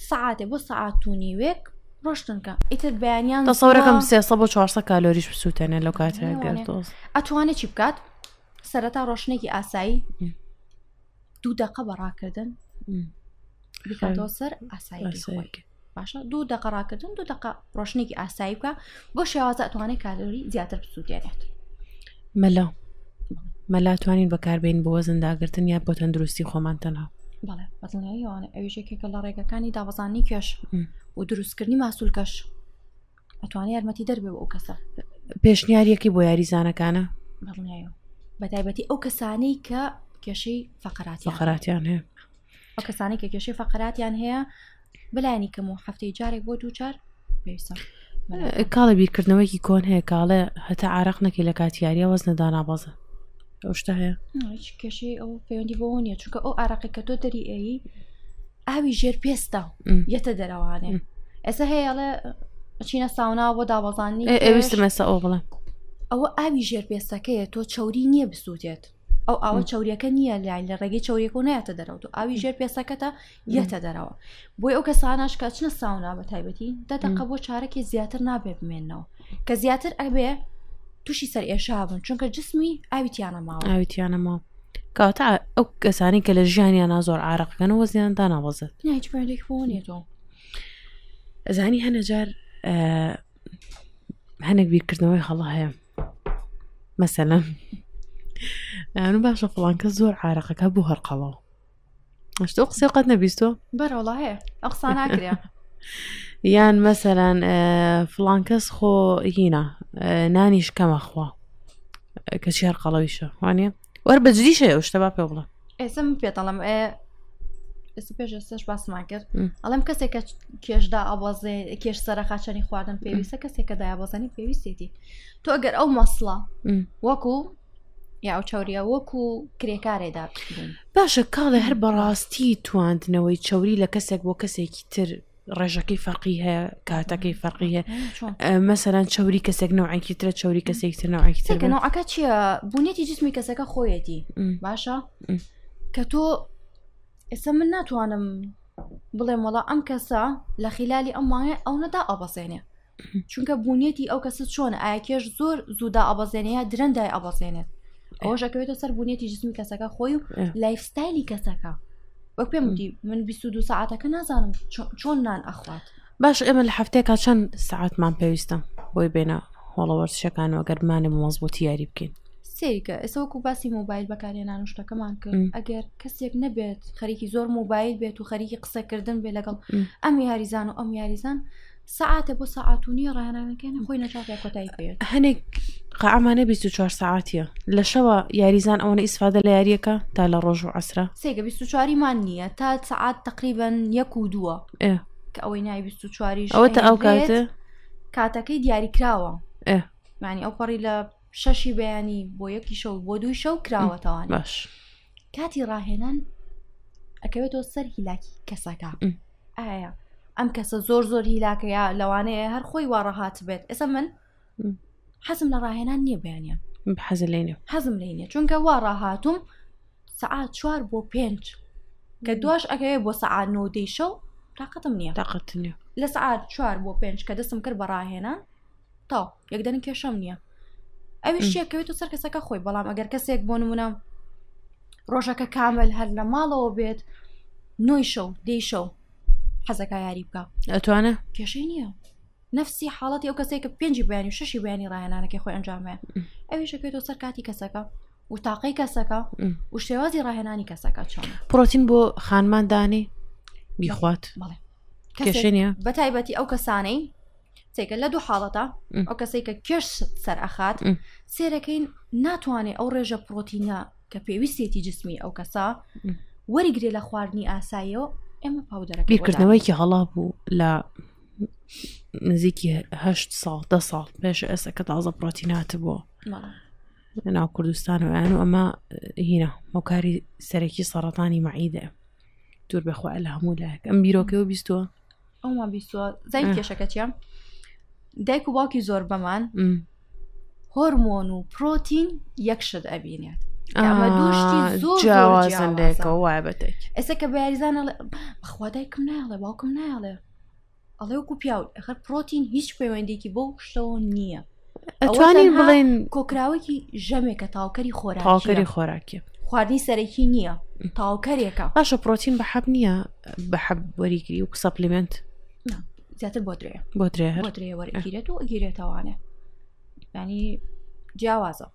Speaker 2: سعاتێ بۆ سعات و نیوێک ڕۆشتنکە ئیتر بەیانیان
Speaker 1: تەسەورەکەم 300 بۆ 400 کالۆریش بسووتێنێ لەو کاتێک
Speaker 2: ئەتوانێت چی بکات سەرەتا ڕۆشنێکی ئاسایی 2 دقە بەڕاکردن بکاتەوە سەر ئاسایی باشە 2 دقە ڕاکردن 2 دقە ڕۆشنێکی ئاسایی بکە بۆ شێوازە ئەتوانێت کالۆری زیاتر بسووتێنێت
Speaker 1: مەلا توانین بەکاربێن بۆ وەزنداگرتن یا بۆ تەندروستی خۆمان تەنها
Speaker 2: بەڵێ بەدڵنیاییەوانە ئەویشێکێکە لە ڕێگەکانی داوەزانی کێش و دروستکردنی ماسوولکەش ئەتوانێت یارمەتی دەربێ بۆ ئەو کەسە
Speaker 1: پێشنیارەکی بۆ یاریزانەکانە
Speaker 2: بەڵنیایەوە بەتایبەتی ئەو کەسانەی کە کێشەی
Speaker 1: فەقەراتیان هەیە
Speaker 2: ئەو کەسانی کە کێشەی فەقەراتیان هەیە بەلایانی کەم و هەفتەی جارێک بۆ 2 جار پێویستە
Speaker 1: کاڵە بیرکردنەوەیکی کۆن هەیە کاڵێ هەتا عارەق نەکەی لە کاتیاریە وەزنە دانابەزە ئەو شتە هەیە
Speaker 2: کێشەی ئەو پەیوەندی بۆ نییە چونکە ئەو عراقی کە تۆ دەری ئەیی ئاوی ژێر پێستە یەتە دەرەوانێ ئێستا هەیەڵێ چینە ساونا بۆ دابەزانی
Speaker 1: ئەویستە مەسە ئەو بڵێ
Speaker 2: ئەوە ئاوی ژێر پێستەکەیە تۆ چوری نییە بسووتێت ئەو ئاوە چوریەکە نییە لای لە ڕێگەی چوریەکە و نایەتە دەرەوە و ئاوی ژێر پێستەکەتە یەتە دەرەوە بۆی ئەو کەسانەش کە چنە ساونا بە تایبەتی 10 دقە بۆ چارەکی زیاتر نابێ بمێنەوە کە زیاتر ئەبێ تووشی سەر ئێشا بن چونکە جسمی ئاویتیانە ماوە
Speaker 1: کاتە ئەو کەسانی کە لە ژیانیان زۆر عارەقەکەن و وەزنیان دانابەزێت
Speaker 2: هیچ پێێک بۆنیێتەوە
Speaker 1: ئەزانی هەنەجار هەنێک بیرکردنەوەی هەڵە هەیە مەسەلەن باشە فڵان کەس زۆر عارەقەکە بوو هەرقەڵەوە ئەشتۆ قسەی قەت نەبیستۆ
Speaker 2: بەرەوەڵا هەیە ئەو قسە ناکرێ
Speaker 1: یان مەسەلەن فڵان کەس خۆ هینە نانیش کەمەخوا کەچی هەرقەڵەویشە وانە وەرە بەجدیشە ئەو شتە با پێ بڵە
Speaker 2: ئێسم پێتەڵم ئێستا پێش ئێستش باسمان کرد ئەڵم کەسێکە کێشدا ئەوەزێ کێش سەرخاچەنی خواردن پێویستە کەسێکە دایابەزانی پێویستێتی تۆ ئەگەر ئەو مەسڵە وەکو یا ئەو چاوریە وەکو کرێکارێدا
Speaker 1: باشە کاڵێ هەر بەڕاستی تواندنەوەی چاوری لە کەسێک بۆ کەسێکی تر ڕێژەکەی فەرقی هەیە کاتەکەی فەرقی هەیە مەسەلەن چاوری کەسێک نەوعێکی ترە چاوری کەسێک تر نەوعێکی تر
Speaker 2: نەوعەکە چییە بوونێتی جسمی کەسەکە خۆیەتی باشە کە تۆ ئێستا من ناتوانم بڵێم وەڵا ئەم کەسە لە خلالی ئەم مانگە ئەو نەدا ئەبەزێنێ چونکە بوونێتی ئەو کەسە چۆنە ئایا کێش زۆر زوودا ئەبەزێنەیە درەندای ئەبەزێنێت ئەوە ژەکەوێتە سەر بوونێتی جسمی کەسەکە خۆی و لایفستایلی کەسەکە وەک پێم وتی من 22 ساعتەکە نازانم چۆن نان ئەخوات
Speaker 1: باش ئێمە لە هەفتەیەکە چەند ساعتمان پێویستە بۆی بێنە هۆڵەوەرچەکان و ئەگەرمانێ مەزبوطی یاری بکەین
Speaker 2: سێریکە ئێستا وەکو باسی مۆبایل بەکارێنان و شتەکەمان کرد ئەگەر کەسێک نەبێت خەریکی زۆر مۆبایل بێت و خەریکی قسەکردن بێ لەگەڵ ئەم یاریزان و ئەم یاریزان ساعتە بۆ ساعات و نیە ڕاهێنانەکەن خۆی نەچاکە کۆتایی پێێت
Speaker 1: هەنێک قەعامانە 24 ساعتیە لە شەوە یاریزان ئەوەنە ئیسفادە لە یاریەکە تا لە ڕۆژ و عەسرە
Speaker 2: سێگە 24 مان نییە تا ساعات تقریبان 1 و 2 کە ئەوەی نای 24
Speaker 1: ئەوە تا ئەو کاتە
Speaker 2: کاتەکەی دیاری کراوە معنی ئەو پەڕی لە 6 بەیانی بۆ 1 شەو بۆ 2 شەو کراوەتەوان
Speaker 1: باش
Speaker 2: کاتی ڕاهێنان ئەکەوێتەوە سەر هیلاکی کەسەکە ئایا ئەم کەسە زۆر هیلاکەیە لەوانەیە هەر خۆی وا ڕەهات بێت ئێستا من حەزم لە ڕاهێنان نییە بەیانە حەزم لێنێ چونکە وا ڕاهاتوم سعات 4 بۆ 5 کە دوش ئەگەوێ بۆ سعات 9 شەو تااقەتم نییە لە سعات 4 بۆ 5 کە دەستم کرد بە ڕاهێنان تا یەکدەن کێشەم نییە ئەویش شێکەوێت و سەر کەسەکە خۆی بەڵام ئەگەر کەسێک بۆ نمونە ڕۆژەکە کامل هەر لە ماڵەوە بێت 9 شەو 10 شەو حەزەکە یاری بکە
Speaker 1: ئەتوانە
Speaker 2: کێشەی نییە نفسی حاڵەتی ئەو کەسێک 5 بەیانی و 6 بەیانی ڕاهێنانەکەی خۆی ئەنجامەیە ئەویش شێکەوێتەوە سەر کاتی کەسەکە و تاقەی کەسەکە و شێوازی ڕاهێنانی کەسەکە چۆن
Speaker 1: پرۆتین بۆ خانماندانی بیخوات کێشەیە
Speaker 2: بە تایبەتی ئەو کەسانەی چێکە لە دوو حاڵەتە ئەو کەسێک کە کێش سەر ئەخات سێرەکەین ناتوانێت ئەو ڕێژە پرۆتینە کە پێویستێتی جسمی ئەو کەسە وەریگرێ لە خواردنی ئاساییەوە ئێمە پاودەرەکە
Speaker 1: بیرکردنەوەیکی هەڵا بوو لە نزیکی 8 ساڵ 10 ساڵ پێش ئێستا کە تازە پرۆتینات بووە ناو کوردستان و یان و ئەمە هینە هۆکاری سەرەکی سەرەتانی مەعیدە دوور بەخوا لە هەموو لایەک ئەم بیرۆکەوە بیستووە
Speaker 2: ئەوما بیستووە زای کێشەکە چیە دایک و باوکی زۆر بەمان هۆرمۆن و پرۆتین یەکشت ئەبینێت ئەمە دووشتی
Speaker 1: جیاوازەندێکەوە وایە بەتێک
Speaker 2: ئێستا کە بەیاریزانە بەخوا دایکم نایڵێ باوکم نایڵێ ئەڵێ وەکو پیاوت ئەخەر پرۆتین هیچ پەیوەندێکی بۆ شتەوە نییە
Speaker 1: ئەتوانین بڵێن
Speaker 2: کۆکراوەکی ژەمێکە تاوکەری
Speaker 1: خۆراکی
Speaker 2: خواردنی سەرەکی نییە تاوکەرێکە
Speaker 1: باشە پرۆتین بە حەب نییە بە حەب وەریگری و سەپلیمنت
Speaker 2: زیاتر بۆ درێ وەرەگیرێت و ئەگیرێتەوانێ ینی جیاوازە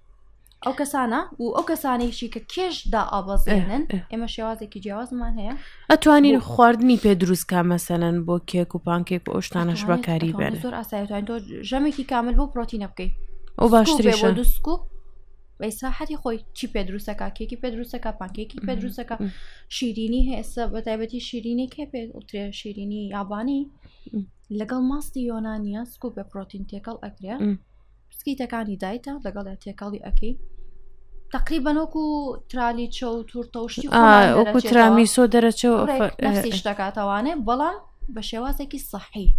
Speaker 2: ئەو کەسانە و ئەو کەسانێکی کە کێشدا ئابەزێنن ئێمە شێوازێکی جیاوازمان هەیە
Speaker 1: ئەتوانین خواردنی پێ دروستکە مەسەلەن بۆ کێک و پانکێک و ئەوشتانەش بەکاری بێن
Speaker 2: زۆر ئاساییتوان تۆ ژەمێکی کامل بۆ پرۆتینە بکەیت
Speaker 1: ئەو باشترێشە
Speaker 2: دوسکوپ بە ساحەتی خۆی چی پێ دروستەکە کێکی پێ دروستەکە پانکێکی پێ دروستەکە شیرینی هێستا بە تایبەتی شیرینی کێ پێ ئوترێ شیرینی یابانی لەگەڵ ماستی یۆنانیە سکوپ بە پرۆتین تێکەڵ ئەکرێ بسکیتەکانی دایتە لەگەڵ تێکەڵی ئەەکەی تقریبا وەکو ترالی چە و توورتەوشتی
Speaker 1: وەکو ترامیسۆ دەرەچەوە
Speaker 2: دەکاتەوانێ بەڵام بە شێوازێکی سەحی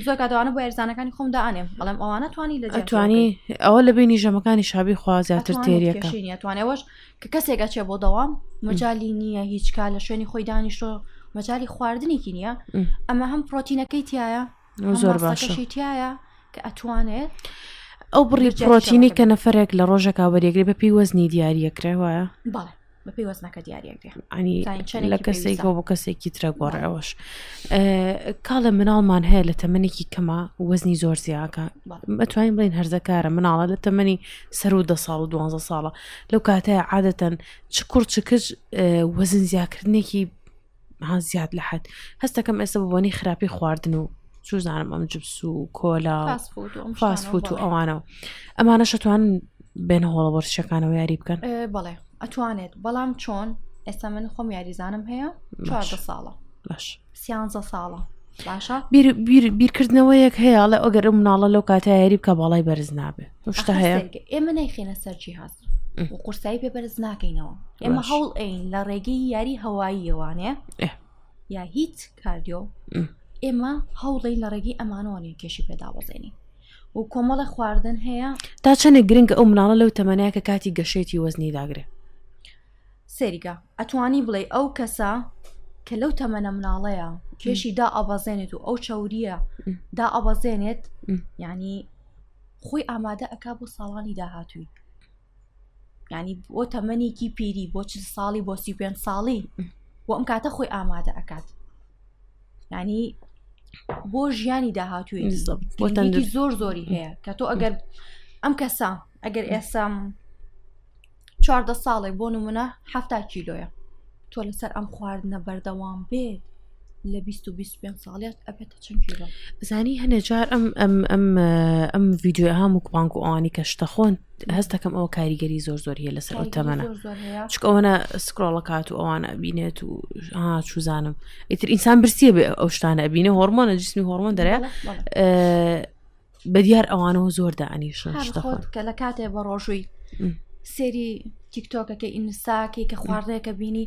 Speaker 2: زۆر کاتوانە بۆ ێرزانەکانی خۆم دائانێم بەڵام ئەوانە توانی لە
Speaker 1: ئەتوانی ئەوە لە بینی ژەمەکانی شابی خوازیاتر تێریەکە
Speaker 2: توانێوەش کە کەسێکە چێ بۆ دەوام مەجای نییە هیچ کا لە شوێنی خۆی دانیشتۆ مەجای خواردنێکی نییە ئەمە هەم پرۆتینەکەی تایە
Speaker 1: زۆر باشە
Speaker 2: تایە کە ئەتوانێت
Speaker 1: ئەو بڕی پرۆتینی کە نەفرێک لە ڕۆژەکە وەریەگری بە پێی وەزنی دیاریەکرێ وایە
Speaker 2: بەپێی وەزنەکە دیاریەکرێ
Speaker 1: ینی لە کەسێکەوە بۆ کەسێکی ترە گۆڕەوەش کاڵە مناڵمان هەیە لە تەمەنێکی کەمە وەزنی زۆر زیاکە بەتوانین بڵین هەرزەکارە مناڵە لە تەمەنی سەر و 10 ساڵ و 12 ساڵە لەو کاتەیە عادەتەن چ کوڕ چ کچ وەزن زیادکردنێکی زیاد لە حەد هەستەکەم ئێستا بۆنی خراپی خواردن و چوزانم ئەم جبس و کۆلا فاسفوت و ئەوانەوە ئەمانە شەتوان بێنە هۆڵە وەرزشەکانەوە یاری بکەن
Speaker 2: بەڵێ ئەتوانێت بەڵام چۆن ئێستا من خۆم یاریزانم هەیە 14 ساڵە
Speaker 1: باش
Speaker 2: 13 ساڵە باشە
Speaker 1: بیرکردنەوەیەک هەیە لە ئەگەر مناڵە لەو کاتە یاری بکە باڵای بەرز نابێ شتە هەیە
Speaker 2: ئێمە نەیخێنە سەرجی هەست و قورسایی پێ بەرز ناکەینەوە ئێمە هەوڵ ئەین لە ڕێگەی یاری هەواییەوانێ یا هیچ کاردیۆ ئێمە هەوڵین لە ڕێگەی ئەمانەوەنێ کێشی پێدا بەزێنی و کۆمەڵە خواردن هەیە
Speaker 1: تا چەندێک گرنگە ئەو مناڵە لەو تەمەنەیە کە کاتی گەشێتی وەزنی داگرێ
Speaker 2: سێریگە ئەتوانی بڵێ ئەو کەسە کە لەو تەمەنە مناڵەیە کێشی دا ئەبەزێنێت و ئەو چاوریە دا ئەبەزێنێت یعنی خۆی ئامادە ئەکا بۆ ساڵانی داهاتووی یعنی بۆ تەمەنێکی پیری بۆ 40 ساڵی بۆ 35 ساڵی بۆ ئەم کاتە خۆی ئامادە ئەکات یعنی بۆ ژیانی داهاتووی زۆر زۆری هەیە کە تۆ ئەگەر ئەم کەسە ئەگەر ئێسام 14 ساڵێ بۆ نمونە 70 کیلۆیە تۆ لەسەر ئەم خواردنە بەردەوام بێت لە 20-25 ساڵیات ئەبێتە چەند کیلۆ
Speaker 1: زانی هەنێجار ئەم ڤیددیۆ هەموو کوپانک و ئەوانی کە شتە خۆن هەستەکەم ئەوە کاریگەری زۆر زۆر هەیە لەسەر ئەو تەمەنە چکە ئەوەنە سکرۆڵە کات و ئەوانە ئەبینێت و چوزانم ئیتر ئینسان برسیە بێ ئەو شتانە ئەبینێ هۆرمۆنە جسمی هۆرمۆن دەرێ بەدیار ئەوانەوە زۆر دائنیشن شتە خۆن
Speaker 2: کە لە کاتێ بە ڕۆژووی سێری تیکتۆکەکە ئینستاکی کە خواردەیەکە بینی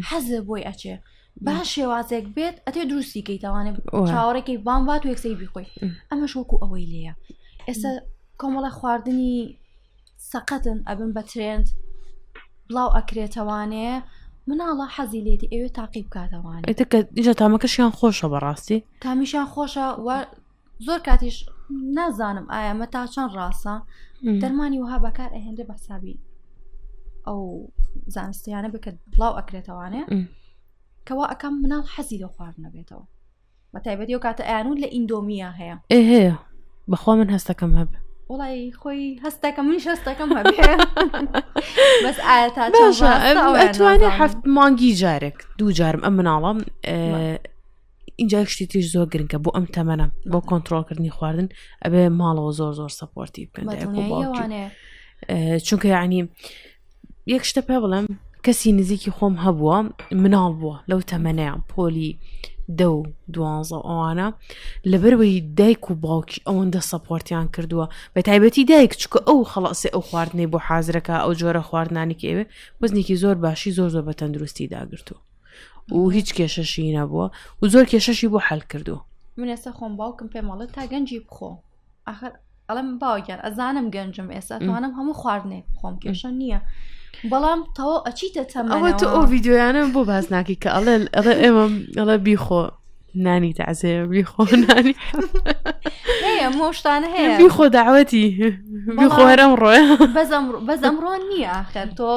Speaker 2: حەزە بۆی ئەچێ با شێوازێک بێت ئەتێ دروستیکەی تاوانێت چاوەڕێکی بام بات و یەکسەی بیخۆی ئەمەش وەکو ئەوەی لێیە ئێستا کۆمەڵە خواردنی سەقەتن ئەبن بە ترێند بڵاو ئەکرێتەوانەیە مناڵە حەزی لێتی ئەوێ تاقیب کاتەوانێت
Speaker 1: ئیجا تامەکەشیان خۆشە بەڕاستی
Speaker 2: تامیشان خۆشە و زۆر کاتیش نازانم ئایا مە تا چەند ڕاستە دەرمانی وها بەکار ئەهێنرێ بە حسابی ئەو زانستیانە بکرد بڵاو ئەکرێتەوانێ کەوا ئەەکەم مناڵ حەزی لە خوارد نەبێتەوە بە تایبەتی و کاتە ئەیانون لە ئیندۆمیا هەیە
Speaker 1: هەیە بەخوا من هەستەکەم هەبێ
Speaker 2: وڵی خۆی هەستەکەم منیش هەستەکەم هەبێ بەس ئایا تا
Speaker 1: ئەتوانێ هەفت مانگی جارێک دوو جارم ئەم مناڵم اینجا شتی تریش زۆر گرنگە بۆ ئەم تەمەنە بۆ کۆنتترۆلکردنی خواردن ئەبێ ماڵەوە زۆر سەپۆرتی بکەن چونکە یعنی یەک شتە پێ بڵێم کەسی نزیکی خۆم هەبووە مناڵ بووە لەو تەمەنەیە پۆلی 12 ئەوانە لەبەرەوەی دایک و باوکی ئەوەندە سەپۆرتیان کردووە بە تایبەتی دایک چکە ئەو خەڵاسی ئەو خواردنەی بۆ حازرەکە ئەو جۆرە خواردنانی ئێوێ وەزنێکی زۆر باشی زۆر بە تەندروستی داگرتو و هیچ کێشەشی نەبووە و زۆر کێشەشی بۆ حەل کردو
Speaker 2: من ئێستا خۆم باوکم پێمەڵێت تا گەنجی بخۆ ئاخر ئەڵم باوکیان ئەزانم گەنجم ئێستا توانم هەموو خواردنێ خۆم کێشە نییە بەڵام تەوە ئەچیتە تەمەنەوە
Speaker 1: ئەوە تو ئەو ڤیددیۆیانە بۆ باز ناکەی کە ئەڵێ ئێمە ئەڵە بیخۆ نانی تەعزەیە بیخۆ نانی
Speaker 2: هەیە مۆشتانە هەیە
Speaker 1: بیخۆ داوەتی بیخۆ هەر ئەمڕۆیە
Speaker 2: بەس ئەمڕۆ نییە ئاخر تۆ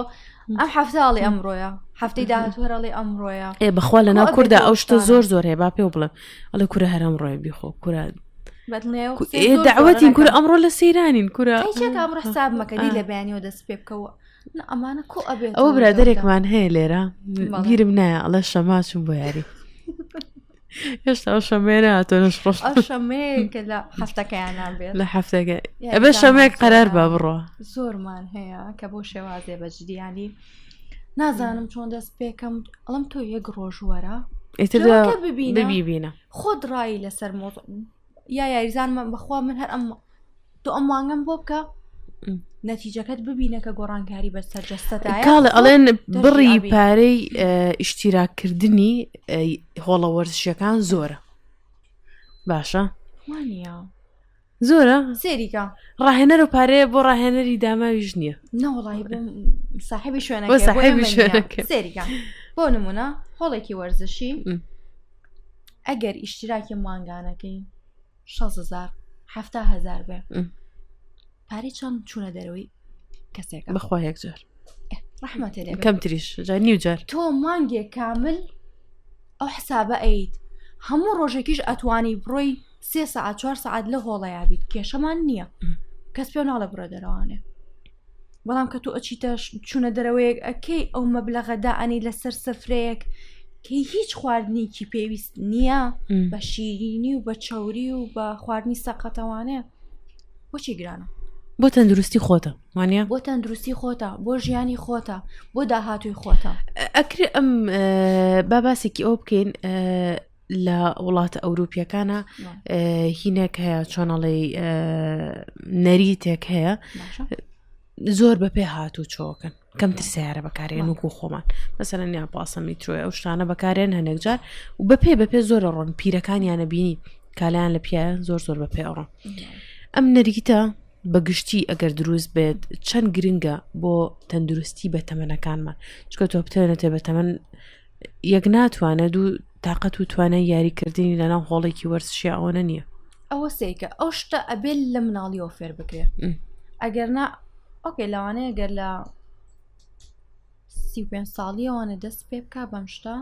Speaker 2: ئەم هەفتاڵی ئەمڕۆیە هەفتەی داهاتوەرەڵی ئەمڕۆیە
Speaker 1: بەخوا لە ناو کووردا ئەو شتە زۆر هەیە با پێ بڵێم ئەڵێ کورە هەر ئەمڕۆیە بیخۆ کورە داوەتین کورە ئەمڕۆ لە سەیرانین کورە
Speaker 2: ئەمڕۆ حساب مەکەدی لە بەیانیەوە دەست پێ بکەوە ئەمانە کۆ ئەبێت
Speaker 1: ئەو برادێکمان هەیە لێرە بیرم نایە ئەڵە شەماچم بۆ یاری هێشتا ئەو شەمەیە نهاتۆ نەشڕۆشت
Speaker 2: ئەو شەمەیە کە لە هەفتەکەیان نابێت
Speaker 1: لە هەفتەکە ئەبێ شەمەیەک قەرار بە بڕۆ
Speaker 2: زۆرمان هەیە کە بۆ شێوازێ بەجدیانی نازانم چۆن دەست پێکەم ئەڵم تۆ یەک ڕۆژ وەرە
Speaker 1: ببینە
Speaker 2: خۆت ڕایی لەسەر مۆزۆ یا یاریزانمان بەخوا من هەر ئەم تۆ ئەم وانگەم بۆ بکە نەتیجەکەت ببینە کە گۆڕانکاری بەسەر جەستەدایە
Speaker 1: کاڵە ئەڵێن بڕی پارەی ئیشتیراکردنی هۆڵە وەرزشیەکان زۆرە باشە
Speaker 2: وانە
Speaker 1: زۆرە
Speaker 2: سێریکە
Speaker 1: ڕاهێنەر و پارەیە بۆ ڕاهێنەری داماویش نییە
Speaker 2: نەوەڵی ساحبی شوێنەکە سێریکە بۆ نمونە هۆڵێکی وەرزشی ئەگەر ئیشتیراکی مانگانەکەی 6,000 7,000 بێ پارەی چەند چوونە دەرەوەی کەسێکە
Speaker 1: بەخوا یەکجار
Speaker 2: ڕەحمەتە لێ
Speaker 1: کەم تریش جانی و جار
Speaker 2: تۆ مانگێک کامل ئەو حسابە ئەیت هەموو ڕۆژێکیش ئەتوانی بڕۆی 3 ساعت 4 ساعت لە هۆڵەیە بیت کێشەمان نییە کەس پێ ناڵە بڕە دەرەوانێ بەڵام کە تۆ ئەچیتە چوونە دەرەوەیەک ئەکەی ئەو مەبلەغەدا ئەنی لەسەر سەفرەیەک کەی هیچ خواردنێکی پێویست نییە بە شیرینی و بە چاوری و بە خواردنی سەقەتەوانێ بۆچی گرانە
Speaker 1: بۆ تەندروستی خۆتە وانە
Speaker 2: بۆ تەندروستی خۆتە بۆ ژیانی خۆتە بۆ داهاتووی خۆتە
Speaker 1: ئەکرێ ئەم باباسێکی ئەو بکەین لە وڵاتە ئەوروپیەکانە هینێک هەیە چۆنەڵی نەریتێک هەیە زۆر بەپێ هاتوو چۆکن کەمتر سیارە بەکارێن وکو خۆمان مەسەلەن یا پاسە میترۆی ئەو شتانە بەکارێن هەنێک جار و بەپێ زۆرە ڕۆن پیرەکانیانە بینی کالیان لە پیایە زۆر بەپێ ئەڕۆن ئەم نەریتە بەگشتی ئەگەر دروست بێت چەند گرنگە بۆ تەندروستی بە تەمەنەکانمان چکە تۆ بتێنێتێ بە تەمەن یەک ناتوانێت و تااقەت و توانای یاریکردنی لەناو هۆڵێکی وەرزشی ئەوەنە نییە
Speaker 2: ئەوە سێکە ئەو شتە ئەبێت لە مناڵیەوە فێر بکرێ ئەگەر نا ئۆکێ لەوانەیە گەر لە 35 ساڵیەوانە دەست پێ بکە بەم شتە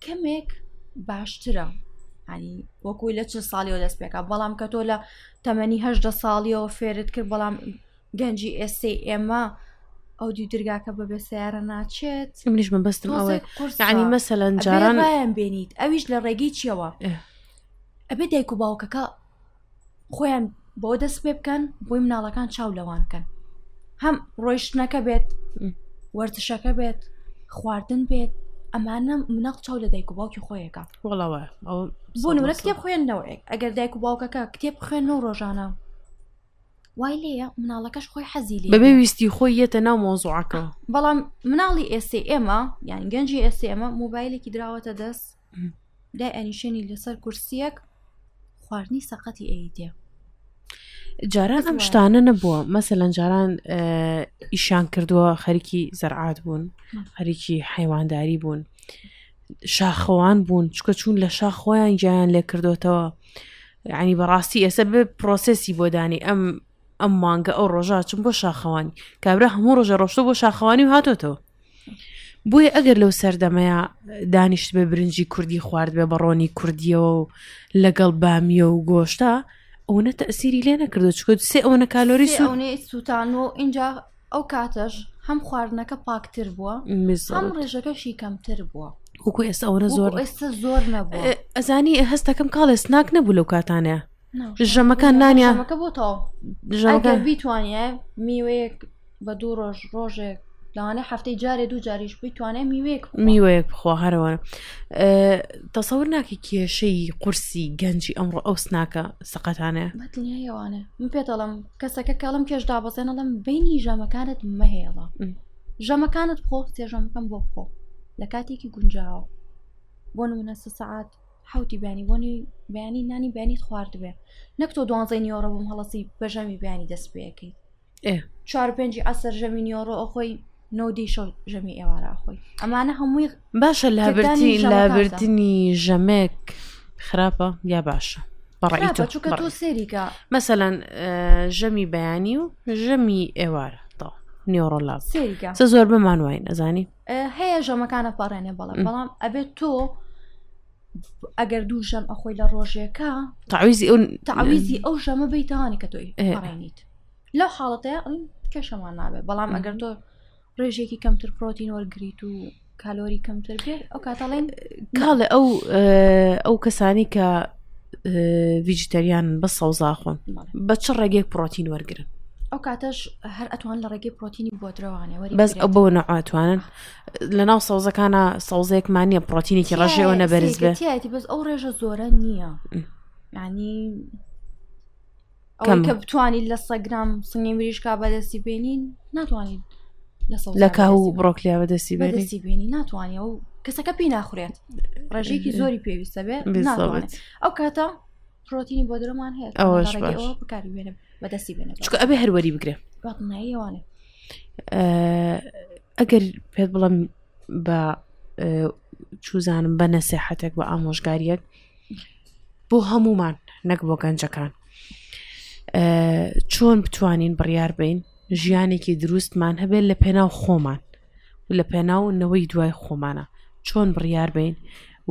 Speaker 2: کەمێک باشترە ینی وەکوی لە 40 ساڵیەوە دەست پێکە بەڵام کە تۆ لە تەمەنی 18 ساڵیەوە فێرت کرد بەڵام گەنجی ئێسەی ئێمە ئەو دیودرگاکە بەبێ سیارە ناچێت
Speaker 1: منیش من بەستم ئەوە ینی مەسەلەن جاران
Speaker 2: بایان بینیت ئەویش لە ڕێگەی چیەوە ئەبێ دایک و باوکەکە خۆیان بۆ دەست پێ بکەن بۆی مناڵەکان چاو لەوانکەن هەم ڕۆیشتنەکە بێت وەرزشەکە بێت خواردن بێت ئەمانە منەق چاو لە دایک و باوکی خۆیەکە
Speaker 1: وڵاوە
Speaker 2: بۆ نمونە کتێب خوێندنەوەیەک ئەگەر دایک و باوکەکە کتێب خوێندنەوە ڕۆژانە وای لێیە مناڵەکەش خۆی حەزی لێ
Speaker 1: بەبێ ویستی خۆی یەتە ناو مۆزوعەکە
Speaker 2: بەڵام مناڵی ئێسێ ئێمە یان گەنجی ئێسێ ئێمە مۆبایلێکی دراوەتە دەست دای ئەنیشێنی لەسەر کورسیەک خواردنی سەقەتی ئەیدێ
Speaker 1: جاران ئەم شتانە نەبووە مەسەلەن جاران ئیشان کردووە خەریکی زەرعات بوون خەریکی حیوانداری بوون شاخەوان بوون چکە چوون لە شاخۆیان گیان لێ کردوتەوە یعنی بەڕاستی ئێستا بێ پرۆسسی بۆ دانی ئەم مانگە ئەو ڕۆژە چون بۆ شاخەوانی کابرا هەموو ڕۆژە ڕۆشتە بۆ شاخەوانی و هاتۆتەوە بۆیە ئەگەر لەو سەردەمەیە دانیشت بێ برنجی کوردی خوارد بێ بەڕۆنی کوردیەوە و لەگەڵ بامیە و گۆشتا ئەوە تەسیری لێ نەکردو چکۆ سێ ئەوە کالۆری
Speaker 2: سووتان و اینجا ئەو کاتەش هەم خواردنەکە پاکتر بووە هەم ڕێژەکەشی کەمتر بووە
Speaker 1: وەکو ئێستا ئەوە زۆر
Speaker 2: ئێستا زۆر نەبووە
Speaker 1: ئەزانی هەستەکەم کاڵێ سناک نەبوو لەو کاتانەیە ژەمەکان نانیان
Speaker 2: بۆتەوە بیتوانێ میوەیەک بە دوو ڕۆژێک لەوانەیە هەفتەی جارێ دوو جاریش بیتوانێ
Speaker 1: میوەیەک بخوا هەرەوە تەسەور ناکە کێشەی قورسی گەنجی ئەمڕۆ ئەو سناکە سەقەتانەیە
Speaker 2: بەدنیایەوانە من پێتەڵم کەسەکە کاڵم کێشدا بەسێنەڵم بینی ژەمەکانت مەهێڵە ژەمەکانت بخۆ سێژەمەکەم بۆ بخۆ لە کاتێکی گونجاوە بۆ نمونە 3 سەعات حوتی بیانی بۆنی بەیانی نانی بیانیت خوارد بێ نەک تۆ 12 نیۆڕە بووم هەڵەسی بەژەمی بیانی دەست پێەکەیت 4-5 عەسەر ژەمی نیۆڕە ئەخۆی 9 شەو ژەمی ئێوارە خۆی ئەمانە هەمووی
Speaker 1: باشە لابرتنی ژەمێک خراپە یا باشە بەڕێیتە
Speaker 2: چونکە تۆ سێریکە
Speaker 1: مەسەلەن ژەمی بەیانی و ژەمی ئێوارە نیۆڕە لاو
Speaker 2: سێریکە
Speaker 1: سە زۆر بمان وای نەزانی
Speaker 2: هەیە ژەمەکانە پەڕێنێ بەڵام ئەبێت تۆ ئەگەر دوو ژەم ئەخۆی لە ڕۆژێکە تەعویزی ئەو ژەمە بیتەوانی کە تۆی پەڕێنیت لەو حاڵەتەیە کێشەمان نابێت بەڵام ئەگەر تۆ ڕێژێکی کەمتر پرۆتین وەرگریت و کالۆری کەمتر بێت ئەو کاتەڵێن
Speaker 1: کاڵێ ئەو کەسانی کە ڤیجیتەریان بە سەوزاخۆن بە چ ڕێگەیەک پرۆتین وەرگرن
Speaker 2: ئەو کاتەش هەر ئەتوان لە ڕێگەی پرۆتینی بۆ درەوانێ
Speaker 1: بەس ئەو بۆ نەعاتوانن لە ناو سەوزەکانە سەوزەیەکمانە پرۆتینێکی ڕژێەوە نەبەرز بێت
Speaker 2: بەس ئەو ڕێژە زۆرە نییە ینی ئەوەی کە بتوانیت لە 100 گرام سنگی مریشکا بەدەستی بێنین ناتوانیت
Speaker 1: لە کاو بڕۆکلیا بەدەستی
Speaker 2: بێنی ناتوانێت و کەسەکە پێی ناخورێت ڕێژێکی زۆری پێویستە بێت ناتوانێت ئەو کاتە پرۆتینی بۆ درەمان هەیە
Speaker 1: ئەوەش
Speaker 2: بەکاری بێنە بەدەستی بێنێت
Speaker 1: چکە ئەبێ هەروەری بگرێ
Speaker 2: نایەوانێ
Speaker 1: ئەگەر پێت بڵم بە چوزانم بە نەسیحەتێک بە ئامۆژگاریەک بۆ هەمومان نەک بۆ گەنجەکان چۆن بتوانین بڕیار بین ژیانێکی دروستمان هەبێت لە پێناو خۆمان لە پێناونەوەی دوای خۆمانە چۆن بڕیار بین